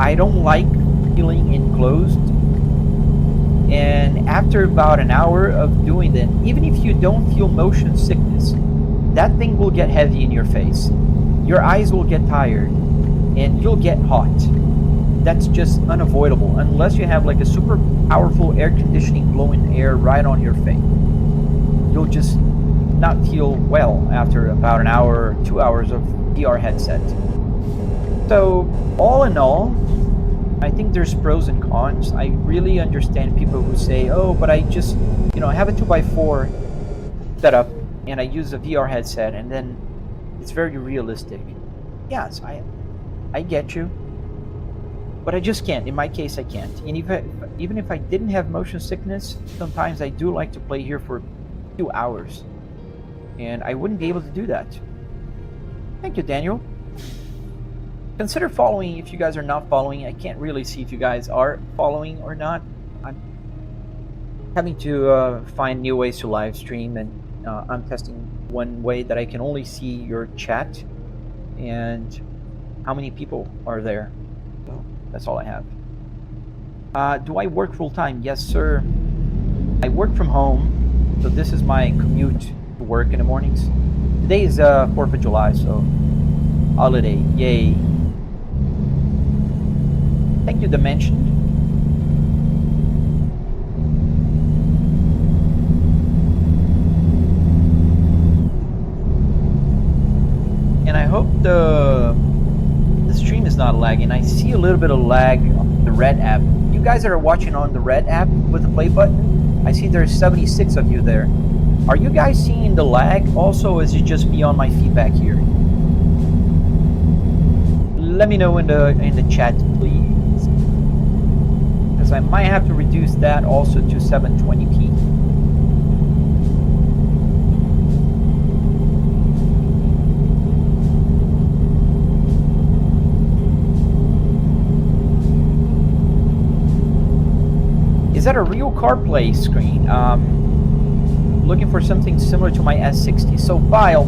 I don't like feeling enclosed. And after about an hour of doing that, even if you don't feel motion sickness, that thing will get heavy in your face. Your eyes will get tired, and you'll get hot. That's just unavoidable, unless you have like a super powerful air conditioning blowing air right on your face. You'll just not feel well after about an hour or 2 hours of VR headset. So, all in all, I think there's pros and cons. I really understand people who say, oh, but I just, you know, I have a 2x4 setup and I use a VR headset and then it's very realistic. Yes, I get you. But I just can't. In my case, I can't. And even if I didn't have motion sickness, sometimes I do like to play here for 2 hours. And I wouldn't be able to do that. Thank you, Daniel. Consider following if you guys are not following. I can't really see if you guys are following or not. I'm having to find new ways to live stream, and I'm testing one way that I can only see your chat and how many people are there. So that's all I have. Do I work full time? Yes, sir. I work from home, so this is my commute to work in the mornings. Today is 4th of July, so holiday, yay. Thank you, Dimension. And I hope the stream is not lagging. I see a little bit of lag on the Red app. You guys that are watching on the Red app with the play button, I see there's 76 of you there. Are you guys seeing the lag also, or is it just me on my feedback here? Let me know in the chat, please. I might have to reduce that also to 720p. Is that a real CarPlay screen? Looking for something similar to my S60. So Vile,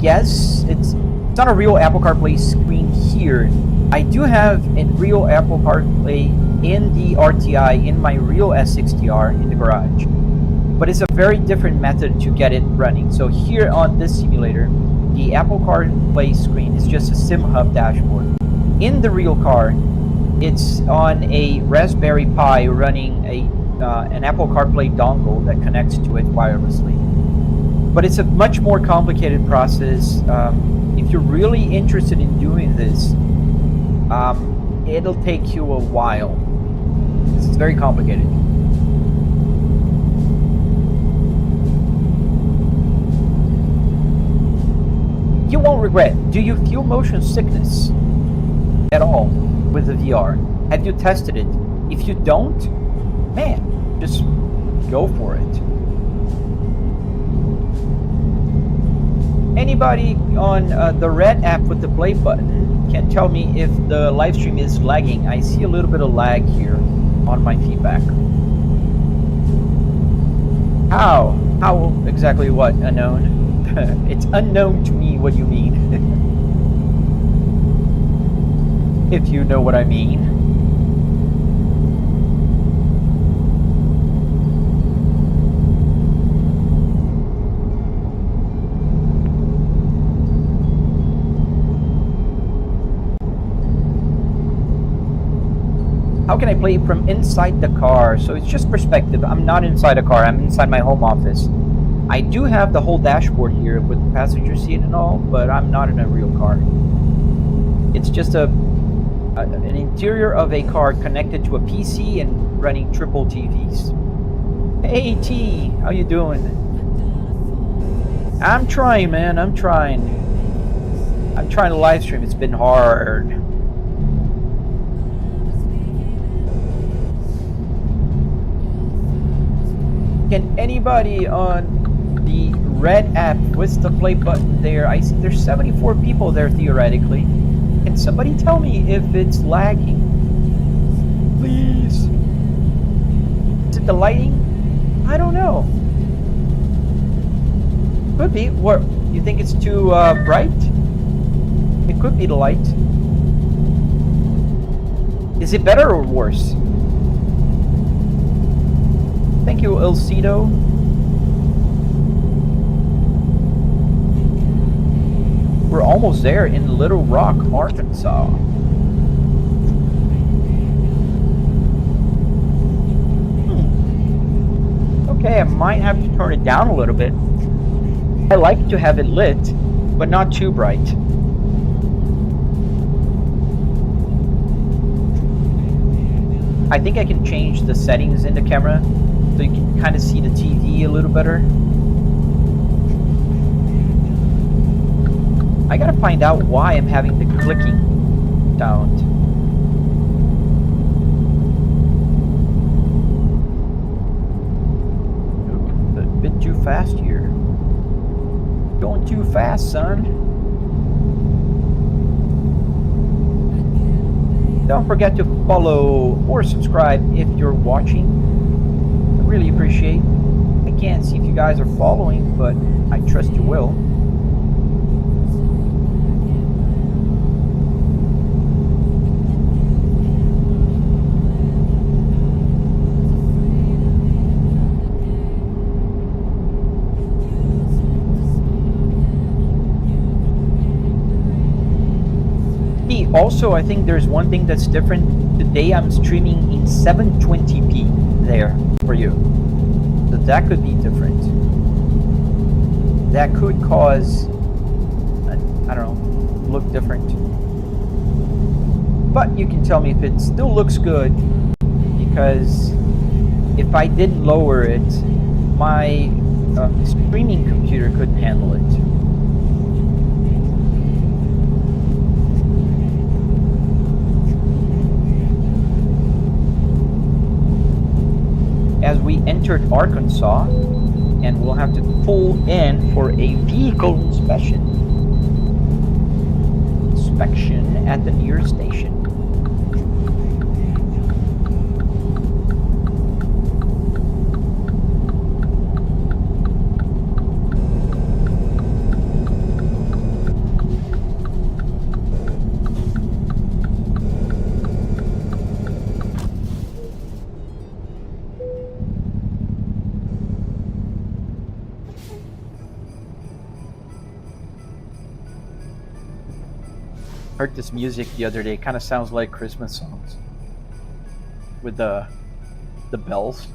yes, it's not a real Apple CarPlay screen here. I do have a real Apple CarPlay in the RTI in my real S60R in the garage, but it's a very different method to get it running. So here on this simulator, the Apple CarPlay screen is just a SimHub dashboard. In the real car, it's on a Raspberry Pi running an Apple CarPlay dongle that connects to it wirelessly. But it's a much more complicated process. If you're really interested in doing this, it'll take you a while. This is very complicated. You won't regret. Do you feel motion sickness at all with the VR? Have you tested it? If you don't, man, just go for it. Anybody on the red app with the play button can tell me if the live stream is lagging. I see a little bit of lag here on my feedback. How? How exactly what? Unknown? It's unknown to me what you mean. If you know what I mean. How can I play it from inside the car? So it's just perspective. I'm not inside a car. I'm inside my home office. I do have the whole dashboard here with the passenger seat and all, but I'm not in a real car. It's just an interior of a car connected to a PC and running triple TVs. Hey T, how you doing? I'm trying, man. I'm trying to live stream. It's been hard. Can anybody on the red app with the play button there? I see there's 74 people there theoretically. Can somebody tell me if it's lagging? Please. Is it the lighting? I don't know. Could be. What? You think it's too bright? It could be the light. Is it better or worse? Thank you, Elcido. We're almost there in Little Rock, Arkansas. Okay, I might have to turn it down a little bit. I like to have it lit, but not too bright. I think I can change the settings in the camera so you can kind of see the TV a little better. I gotta find out why I'm having the clicking sound. A bit too fast here. Going too fast, son. Don't forget to follow or subscribe if you're watching. I really appreciate. I can't see if you guys are following, but I trust you will. Also, I think there's one thing that's different. Today I'm streaming in 720p there for you. So that could be different. That could cause, I don't know, look different. But you can tell me if it still looks good, because if I didn't lower it, my streaming computer couldn't handle it. as we entered Arkansas, and we'll have to pull in for a vehicle inspection at the nearest station. Heard this music the other day. Kind of sounds like Christmas songs with the bells.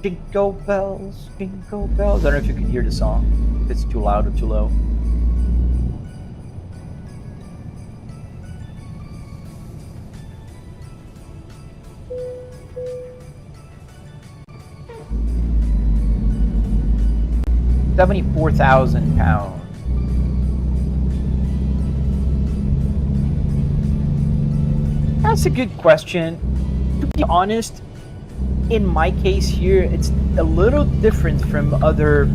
Jingle bells, jingle bells. I don't know if you can hear the song, if it's too loud or too low. £74,000. That's a good question. To be honest, in my case here, it's a little different from other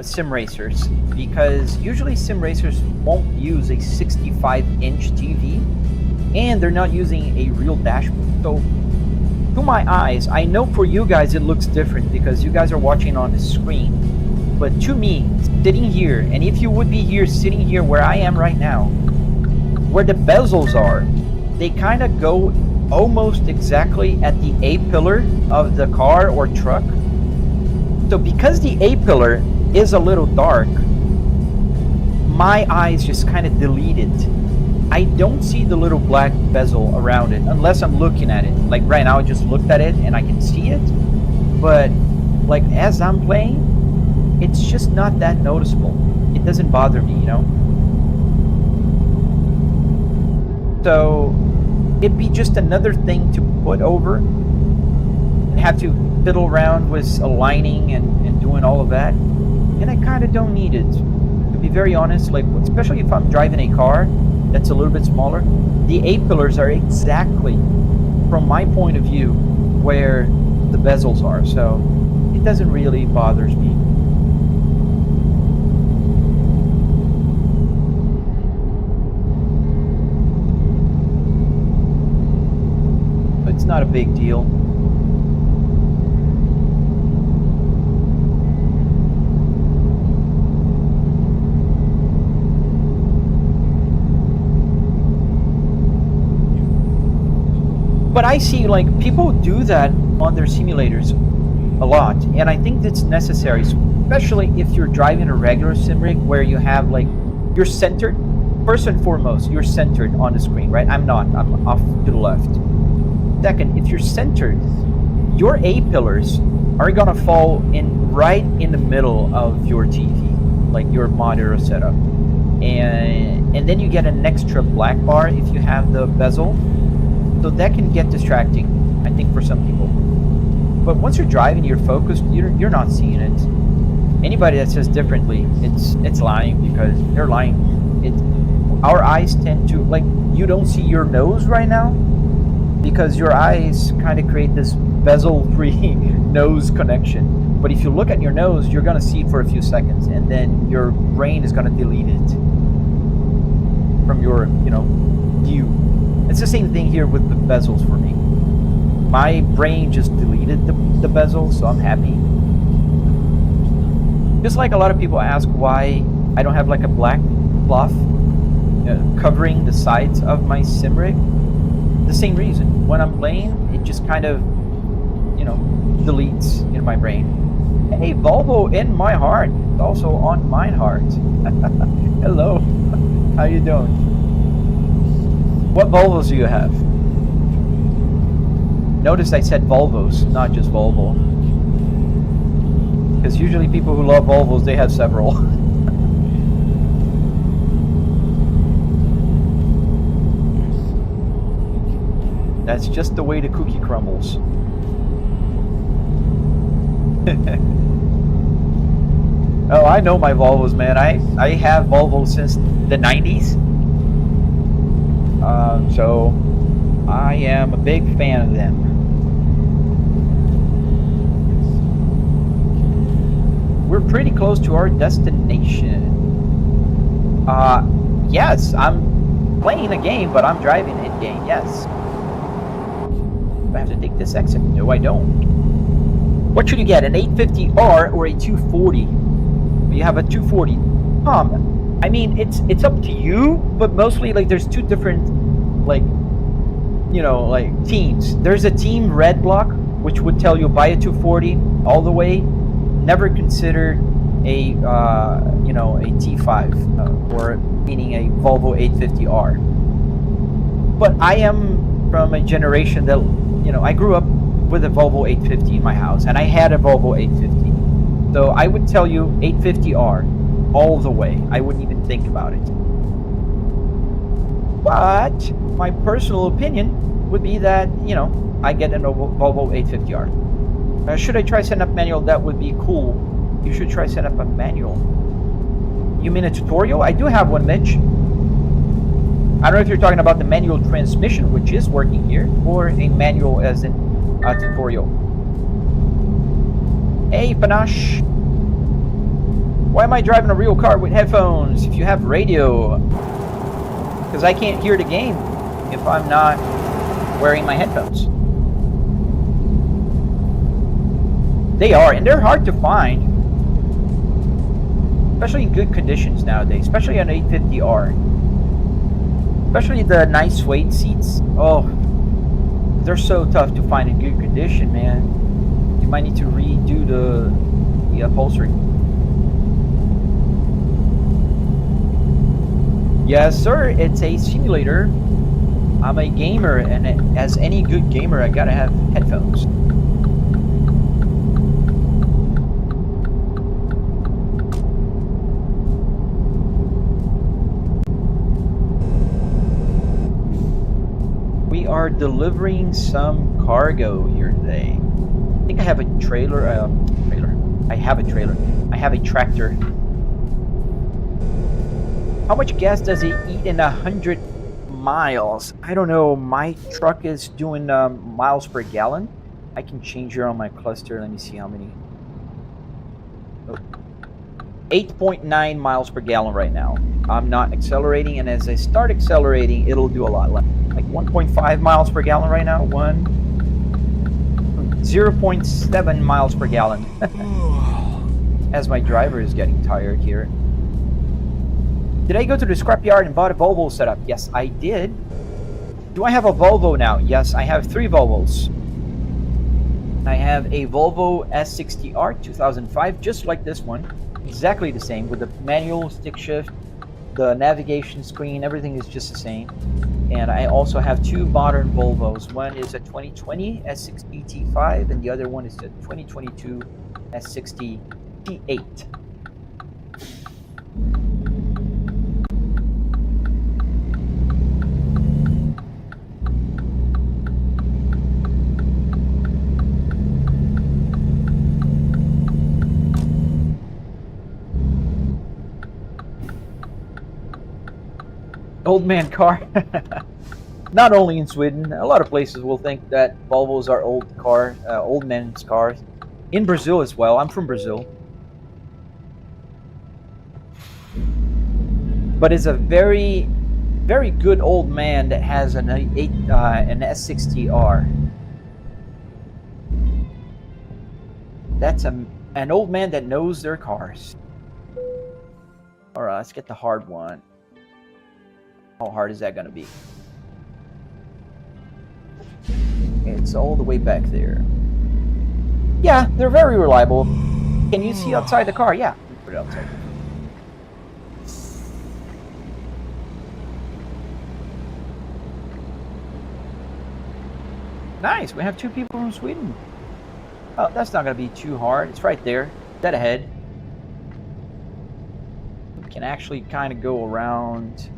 sim racers, because usually sim racers won't use a 65-inch TV, and they're not using a real dashboard. So, to my eyes, I know for you guys it looks different because you guys are watching on the screen. But to me, sitting here, and if you would be here, sitting here where I am right now, where the bezels are, they kind of go almost exactly at the A-pillar of the car or truck. So because the A-pillar is a little dark, my eyes just kind of delete it. I don't see the little black bezel around it unless I'm looking at it. Like right now I just looked at it and I can see it. But like as I'm playing, it's just not that noticeable. It doesn't bother me, you know? So it'd be just another thing to put over and have to fiddle around with aligning and doing all of that. And I kind of don't need it. To be very honest, like especially if I'm driving a car that's a little bit smaller, the A-pillars are exactly, from my point of view, where the bezels are. So it doesn't really bother me. It's not a big deal. But I see like people do that on their simulators a lot, and I think that's necessary, especially if you're driving a regular sim rig where you have like, you're centered. First and foremost, you're centered on the screen, right? I'm not. I'm off to the left. Second, if you're centered, your A-pillars are gonna fall in right in the middle of your TV, like your monitor setup, and then you get an extra black bar if you have the bezel, so that can get distracting, I think, for some people. But once you're driving, you're focused, you're not seeing it. Anybody that says differently, it's lying, because they're lying. Our eyes tend to, like, you don't see your nose right now, because your eyes kind of create this bezel-free nose connection. But if you look at your nose, you're going to see it for a few seconds, and then your brain is going to delete it from your, view. It's the same thing here with the bezels for me. My brain just deleted the bezel, so I'm happy. Just like a lot of people ask why I don't have like a black cloth covering the sides of my sim rig. The same reason. When I'm playing, it just kind of, deletes in my brain. Hey, Volvo in my heart. Also on my heart. Hello. How you doing? What Volvos do you have? Notice I said Volvos, not just Volvo. Because usually people who love Volvos, they have several. That's just the way the cookie crumbles. Oh, I know my Volvos, man. I have Volvos since the 90s. So I am a big fan of them. we're pretty close to our destination. Yes, I'm playing a game, but I'm driving in game, yes. Do I have to take this exit? No, I don't. What should you get, an 850R or a 240? You have a 240. I mean, it's up to you, but mostly, like, there's two different, like, you know, like, teams. There's a team red block, which would tell you buy a 240 all the way. Never consider a you know, a T5 or meaning a Volvo 850R. But I am from a generation that, you know, I grew up with a Volvo 850 in my house, and I had a Volvo 850. So I would tell you 850R all the way. I wouldn't even think about it. But my personal opinion would be that, you know, I get a Volvo 850R. Should I try setting up manual? That would be cool. You should try setting up a manual. You mean a tutorial? I do have one, Mitch. I don't know if you're talking about the manual transmission, which is working here, or a manual as in a tutorial. Hey, Panache. Why am I driving a real car with headphones if you have radio? Because I can't hear the game if I'm not wearing my headphones. They are, and they're hard to find. Especially in good conditions nowadays, especially on 850R. Especially the nice suede seats. Oh, they're so tough to find in good condition, man. You might need to redo the upholstery. Yes, sir, it's a simulator. I'm a gamer, and as any good gamer, I gotta have headphones. We are delivering some cargo here today. I think I have a trailer. I have a trailer. I have a tractor. How much gas does it eat in 100 miles? I don't know. My truck is doing miles per gallon. I can change here on my cluster. Let me see how many. 8.9 miles per gallon right now. I'm not accelerating, and as I start accelerating, it'll do a lot less. Like 1.5 miles per gallon right now. 0.7 miles per gallon. As my driver is getting tired here. Did I go to the scrapyard and bought a Volvo setup? Yes, I did. Do I have a Volvo now? Yes, I have 3 Volvos. I have a Volvo S60R 2005, just like this one. Exactly the same, with the manual stick shift, the navigation screen, everything is just the same. And I also have 2 modern Volvos. One is a 2020 S60 T5, and the other one is a 2022 S60 T8. Old man car. Not only in Sweden, a lot of places will think that Volvos are old men's cars. In Brazil as well. I'm from Brazil. But it's a very, very good old man that has an S60R. That's an old man that knows their cars. Alright, let's get the hard one. How hard is that going to be? It's all the way back there. Yeah, they're very reliable. Can you see outside the car? Yeah, put it outside. Nice, we have 2 people from Sweden. Oh, that's not going to be too hard. It's right there, dead ahead. We can actually kind of go around.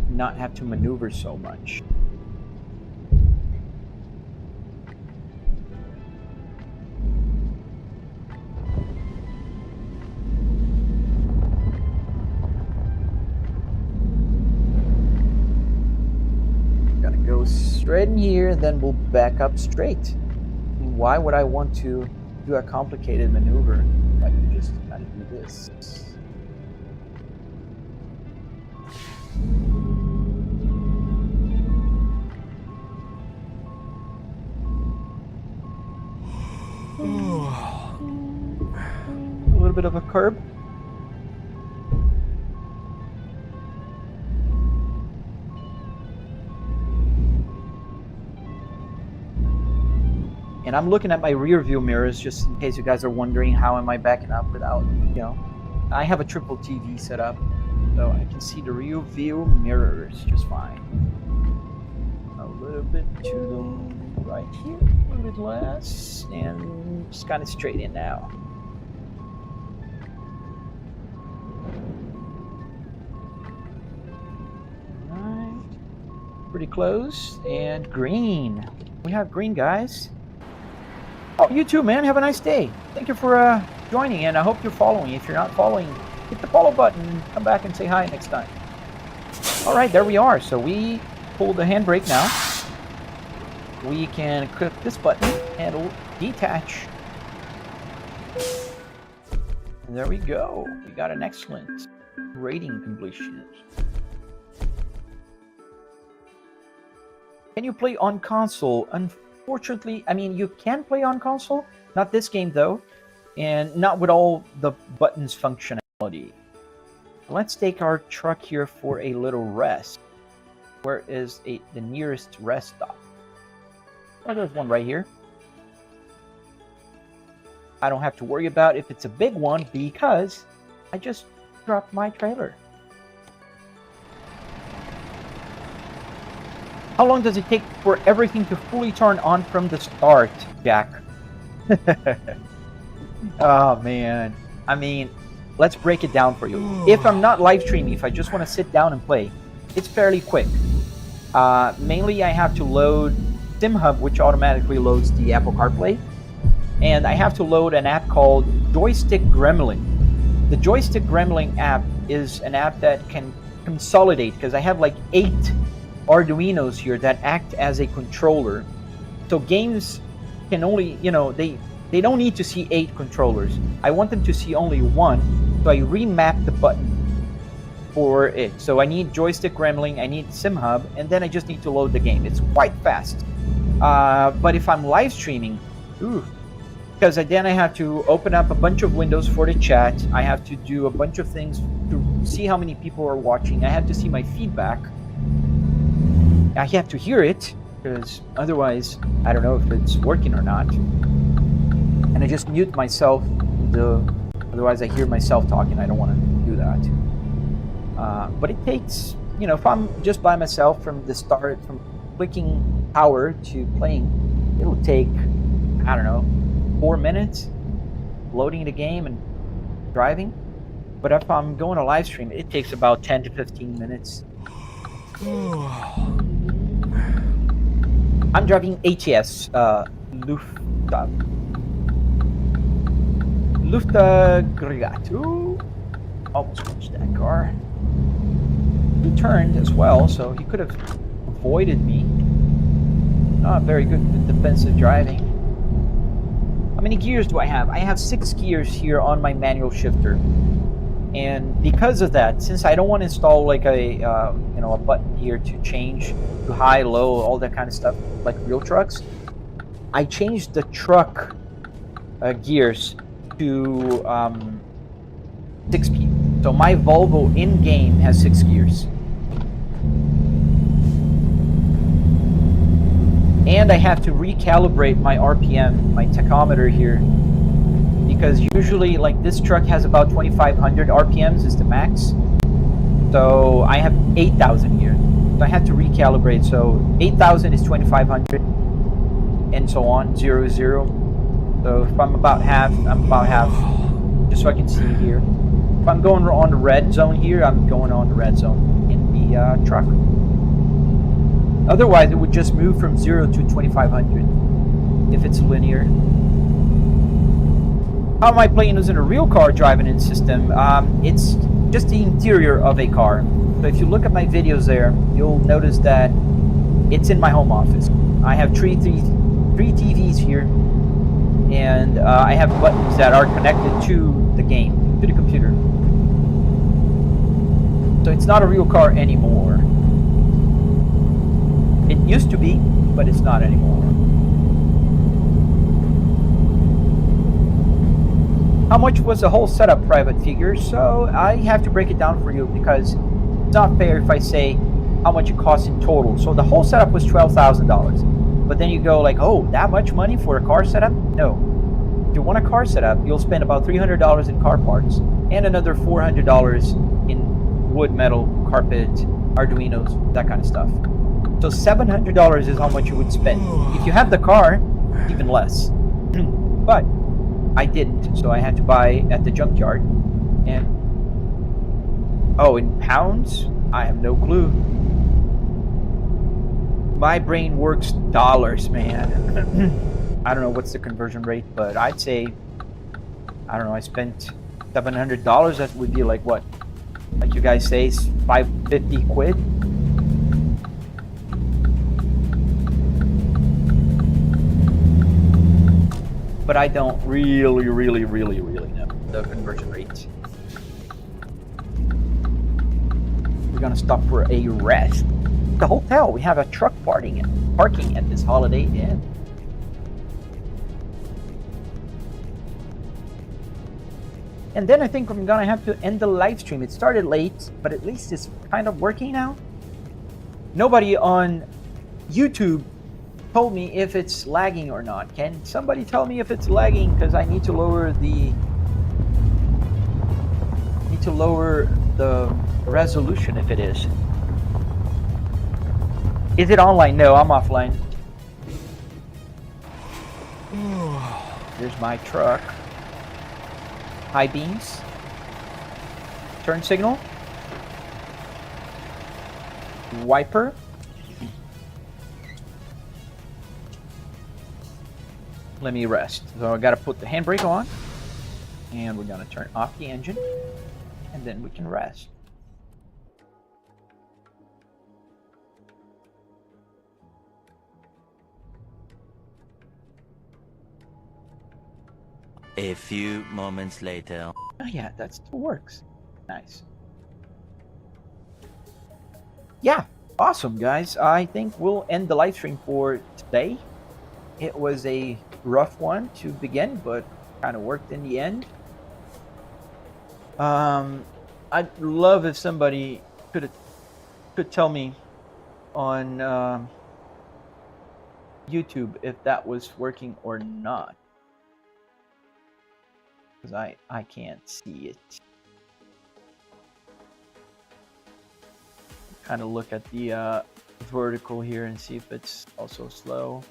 Not have to maneuver so much. Gotta go straight in here, then we'll back up straight. Why would I want to do a complicated maneuver. I can just kind of do this. A little bit of a curb. And I'm looking at my rear view mirrors just in case you guys are wondering how am I backing up without, you know. I have a triple TV set up, so I can see the rear view mirrors just fine. A little bit to the right here, a little bit less, and just kind of straight in now. Alright, pretty close, and green. We have green, guys. Oh, you too, man. Have a nice day. Thank you for joining, and I hope you're following. If you're not following, hit the follow button and come back and say hi next time. All right, there we are. So we pull the handbrake now. We can click this button and it'll detach. And there we go. We got an excellent rating completion. Can you play on console? Unfortunately, I mean, you can play on console, not this game though, and not with all the buttons functionality. Let's take our truck here for a little rest. Where is the nearest rest stop? Oh, there's one right here. I don't have to worry about if it's a big one because I just dropped my trailer. How long does it take for everything to fully turn on from the start, Jack? Oh, man. I mean, let's break it down for you. If I'm not live streaming, if I just want to sit down and play, it's fairly quick. Mainly, I have to load SimHub, which automatically loads the Apple CarPlay. And I have to load an app called Joystick Gremlin. The Joystick Gremlin app is an app that can consolidate, because I have like 8 Arduinos here that act as a controller. So games can only, you know, they don't need to see 8 controllers. I want them to see only 1, so I remap the button for it. So I need Joystick Gremlin, I need SimHub, and then I just need to load the game. It's quite fast. But if I'm live streaming, because then I have to open up a bunch of windows for the chat. I have to do a bunch of things to see how many people are watching. I have to see my feedback. I have to hear it, because otherwise I don't know if it's working or not. And I just mute myself, otherwise I hear myself talking. I don't want to do that. But it takes, you know, if I'm just by myself from the start, from clicking power to playing, it'll take, I don't know, 4 minutes loading the game and driving. But if I'm going to live stream, it takes about 10 to 15 minutes. I'm driving ATS, Luftagregat. Ooh, almost punched that car. He turned as well, so he could have avoided me. Not very good defensive driving. How many gears do I have? I have 6 gears here on my manual shifter. And because of that, since I don't want to install like a you know, a button here to change to high, low, all that kind of stuff like real trucks, I changed the truck gears to 6-speed. So my Volvo in-game has 6 gears. And I have to recalibrate my RPM, my tachometer here, because usually, like, this truck has about 2,500 RPMs is the max. So I have 8,000 here. So I had to recalibrate. So 8,000 is 2,500, and so on, 0, 0. So if I'm about half, I'm about half. Just so I can see here. If I'm going on the red zone here, I'm going on the red zone in the truck. Otherwise, it would just move from 0 to 2,500 if it's linear. How am I playing using a real car driving-in system? It's just the interior of a car. So if you look at my videos there, you'll notice that it's in my home office. I have three TVs here, and I have buttons that are connected to the game, to the computer. So it's not a real car anymore. It used to be, but it's not anymore. How much was the whole setup, Private Figure? So I have to break it down for you because it's not fair if I say how much it costs in total. So the whole setup was $12,000. But then you go like, oh, that much money for a car setup? No. If you want a car setup, you'll spend about $300 in car parts and another $400 in wood, metal, carpet, Arduinos, that kind of stuff. So $700 is how much you would spend. If you have the car, even less. But I didn't, so I had to buy at the junkyard. And oh, in pounds? I have no clue. My brain works dollars, man. I don't know what's the conversion rate, but I'd say, I don't know, I spent $700. That would be like what? Like you guys say, 550 quid? But I don't really know the conversion rate. We're gonna stop for a rest. The hotel, we have a truck parking at this Holiday Inn. And then I think I'm gonna have to end the live stream. It started late, but at least it's kind of working now. Nobody on YouTube told me if it's lagging or not. Can somebody tell me if it's lagging? Because I need to lower the resolution if it is. Is it online? No, I'm offline. Here's my truck. High beams. Turn signal. Wiper. Let me rest. So I gotta put the handbrake on, and we're gonna turn off the engine, and then we can rest. A few moments later. Oh yeah, that still works. Nice. Yeah, awesome guys. I think we'll end the live stream for today. It was a rough one to begin, but kind of worked in the end. I'd love if somebody could tell me on YouTube if that was working or not, because I can't see it. Kind of look at the vertical here and see if it's also slow.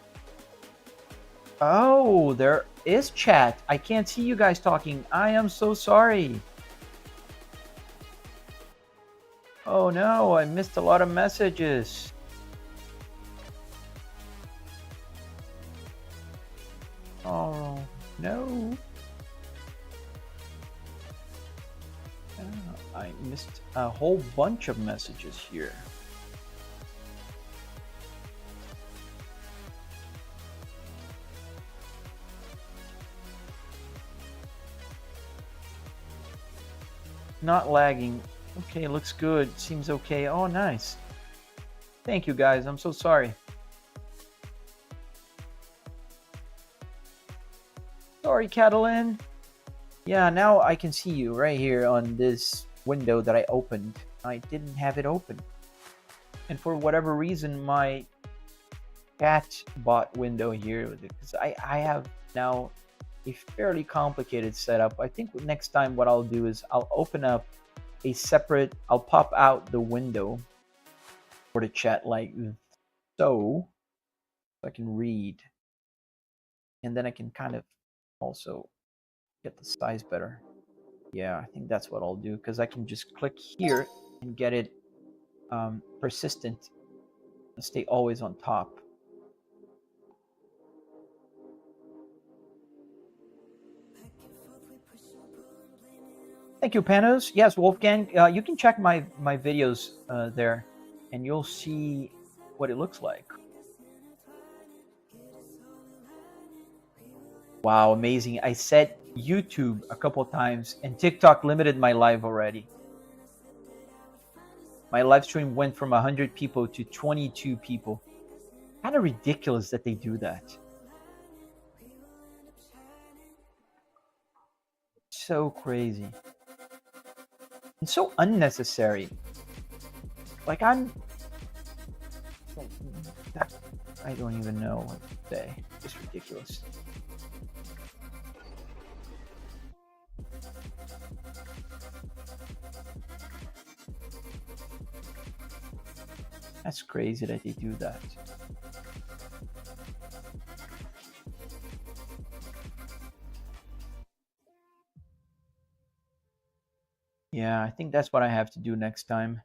Oh, there is chat. I can't see you guys talking. I am so sorry. Oh no, I missed a lot of messages. Oh no. I missed a whole bunch of messages here. Not lagging. Okay, looks good. Seems okay. Oh, nice. Thank you, guys. I'm so sorry. Sorry, Catalin. Yeah, now I can see you right here on this window that I opened. I didn't have it open. And for whatever reason, my chat bot window here, because I have now a fairly complicated setup. I think next time what I'll do is I'll open up a separate, I'll pop out the window for the chat like so I can read, and then I can kind of also get the size better. Yeah, I think that's what I'll do, because I can just click here and get it persistent and stay always on top. Thank you, Panos. Yes, Wolfgang, you can check my videos there, and you'll see what it looks like. Wow, amazing. I said YouTube a couple times, and TikTok limited my live already. My live stream went from 100 people to 22 people. Kind of ridiculous that they do that. So crazy. And so unnecessary. Like, I don't even know what to say. It's ridiculous. That's crazy that they do that. Yeah, I think that's what I have to do next time.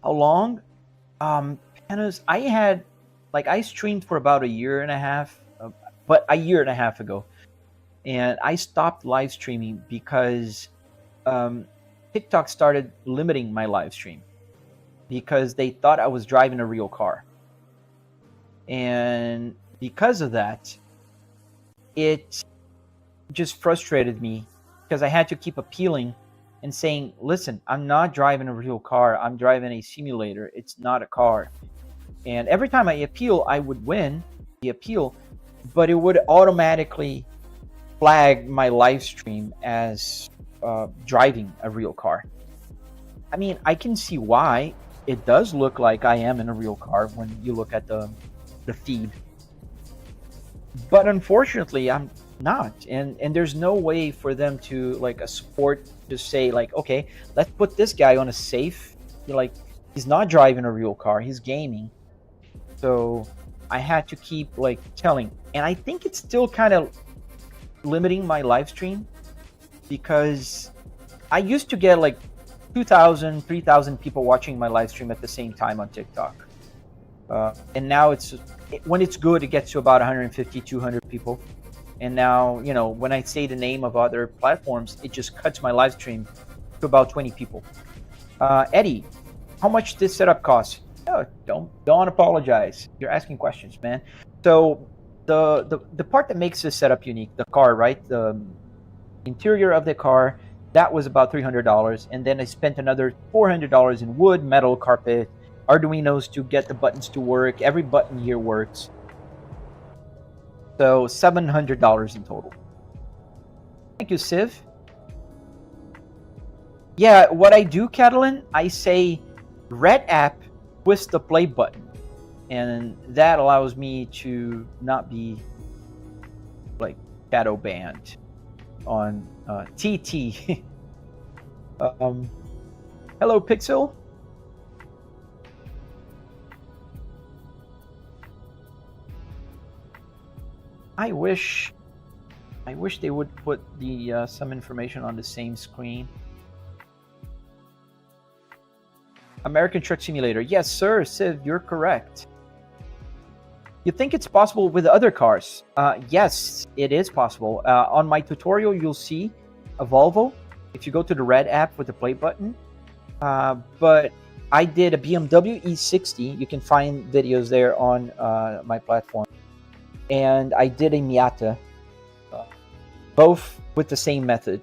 How long? Panos, I streamed for about a year and a half, but a year and a half ago. And I stopped live streaming because TikTok started limiting my live stream because they thought I was driving a real car. And because of that, it just frustrated me because I had to keep appealing and saying, listen, I'm not driving a real car. I'm driving a simulator. It's not a car. And every time I appeal, I would win the appeal, but it would automatically flag my live stream as driving a real car. I mean, I can see why. It does look like I am in a real car when you look at the feed. But unfortunately, I'm not. And there's no way for them to, like, a support to say, like, okay, let's put this guy on a safe. He's not driving a real car. He's gaming. So I had to keep, like, telling. And I think it's still kind of limiting my live stream because I used to get like 2,000, 3,000 people watching my live stream at the same time on TikTok. And now when it's good, it gets to about 150, 200 people. And now, when I say the name of other platforms, it just cuts my live stream to about 20 people. Eddie, how much this setup costs? Oh, don't apologize. You're asking questions, man. So the part that makes this setup unique, the car, right? The interior of the car, that was about $300. And then I spent another $400 in wood, metal, carpet, Arduinos to get the buttons to work. Every button here works. So $700 in total. Thank you, Civ. Yeah, what I do, Catalan, I say red app, twist the play button. And that allows me to not be like shadow banned on TT. Hello, Pixel. I wish they would put the some information on the same screen. American Truck Simulator. Yes, sir, Civ, you're correct. You think it's possible with other cars? Yes, it is possible. On my tutorial, you'll see a Volvo if you go to the red app with the play button. But I did a BMW E60. You can find videos there on my platform. And I did a Miata, both with the same method.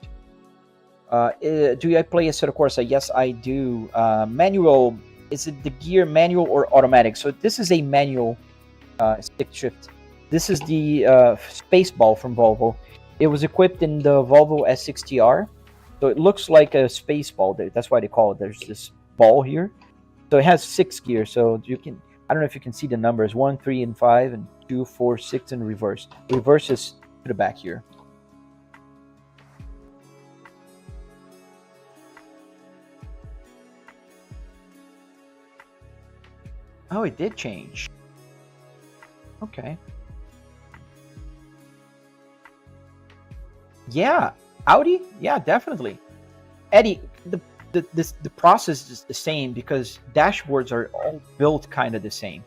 Do I play Assetto Corsa? Yes, I do. Manual, is it the gear manual or automatic? So this is a manual stick shift. This is the space ball from Volvo. It was equipped in the Volvo S60R. So it looks like a space ball. That's why they call it. There's this ball here. So it has 6 gears. So you can, I don't know if you can see the numbers, 1, 3, and 5, and 2, 4, 6 in reverse. Reverse is to the back here. Oh, it did change. Okay. Yeah, Audi? Yeah, definitely. Eddie, the process is the same because dashboards are all built kind of the same.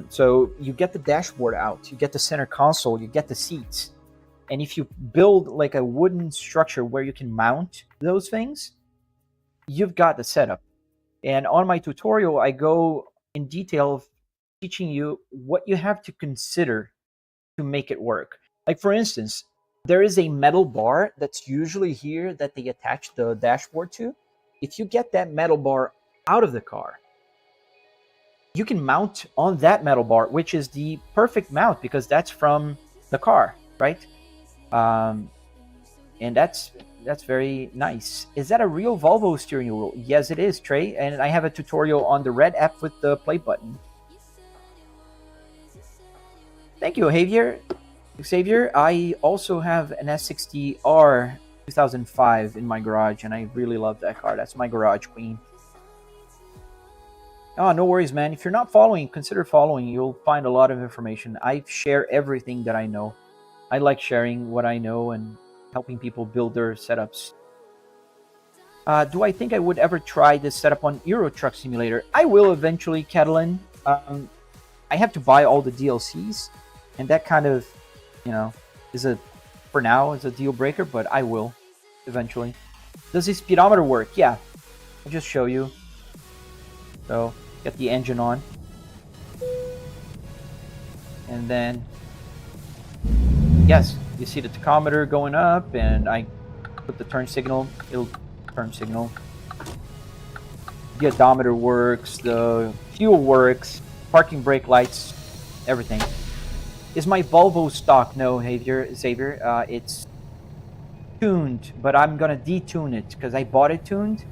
So you get the dashboard out, you get the center console, you get the seats. And if you build like a wooden structure where you can mount those things, you've got the setup. And on my tutorial, I go in detail of teaching you what you have to consider to make it work. Like, for instance, there is a metal bar that's usually here that they attach the dashboard to. If you get that metal bar out of the car, you can mount on that metal bar, which is the perfect mount because that's from the car, right? And that's very nice. Is that a real Volvo steering wheel? Yes, it is, Trey. And I have a tutorial on the red app with the play button. Thank you, Xavier. I also have an S60R 2005 in my garage, and I really love that car. That's my garage queen. Oh, no worries, man. If you're not following, consider following. You'll find a lot of information. I share everything that I know. I like sharing what I know and helping people build their setups. Do I think I would ever try this setup on Euro Truck Simulator? I will eventually, Catalan. I have to buy all the DLCs, and that kind of, for now, is a deal breaker, but I will eventually. Does the speedometer work? Yeah. I'll just show you. So, get the engine on. And then, yes, you see the tachometer going up, and I put the turn signal. It'll turn signal. The odometer works, the fuel works, parking brake lights, everything. Is my Volvo stock? No, Xavier. It's tuned, but I'm gonna detune it because I bought it tuned,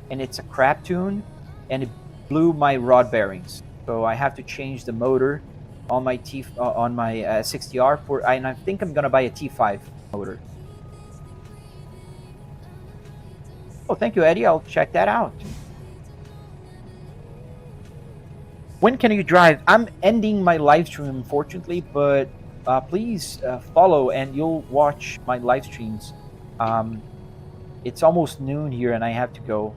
and it's a crap tune, and it blew my rod bearings. So I have to change the motor on my 60R and I think I'm gonna buy a T5 motor. Oh, thank you, Eddie. I'll check that out. When can you drive? I'm ending my live stream, unfortunately, but please follow and you'll watch my live streams. It's almost noon here and I have to go.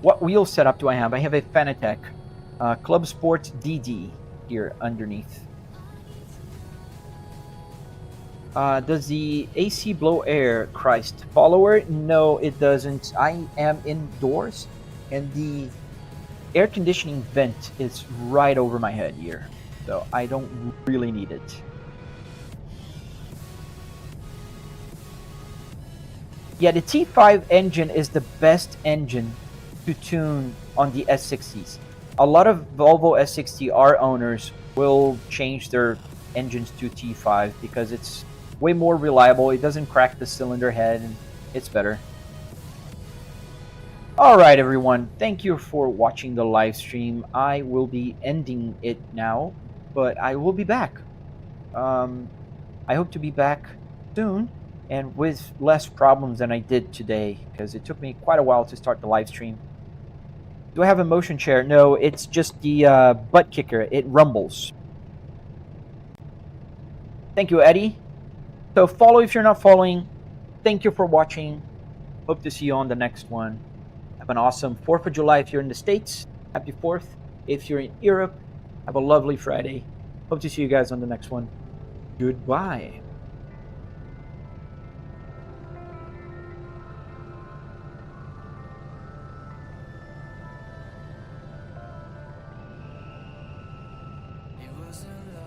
What wheel setup do I have? I have a Fanatec Club Sports DD here underneath. Does the AC blow air, Christ follower? No, it doesn't. I am indoors and the air conditioning vent is right over my head here, so I don't really need it. Yeah, the T5 engine is the best engine to tune on the S60s. A lot of Volvo S60R owners will change their engines to T5 because it's way more reliable. It doesn't crack the cylinder head and it's better. Alright everyone, thank you for watching the live stream. I will be ending it now, but I will be back. I hope to be back soon and with less problems than I did today because it took me quite a while to start the live stream. Do I have a motion chair? No, it's just the butt kicker. It rumbles. Thank you, Eddie. So follow if you're not following. Thank you for watching. Hope to see you on the next one. Have an awesome 4th of July if you're in the States. Happy 4th. If you're in Europe, have a lovely Friday. Hope to see you guys on the next one. Goodbye. It wasn't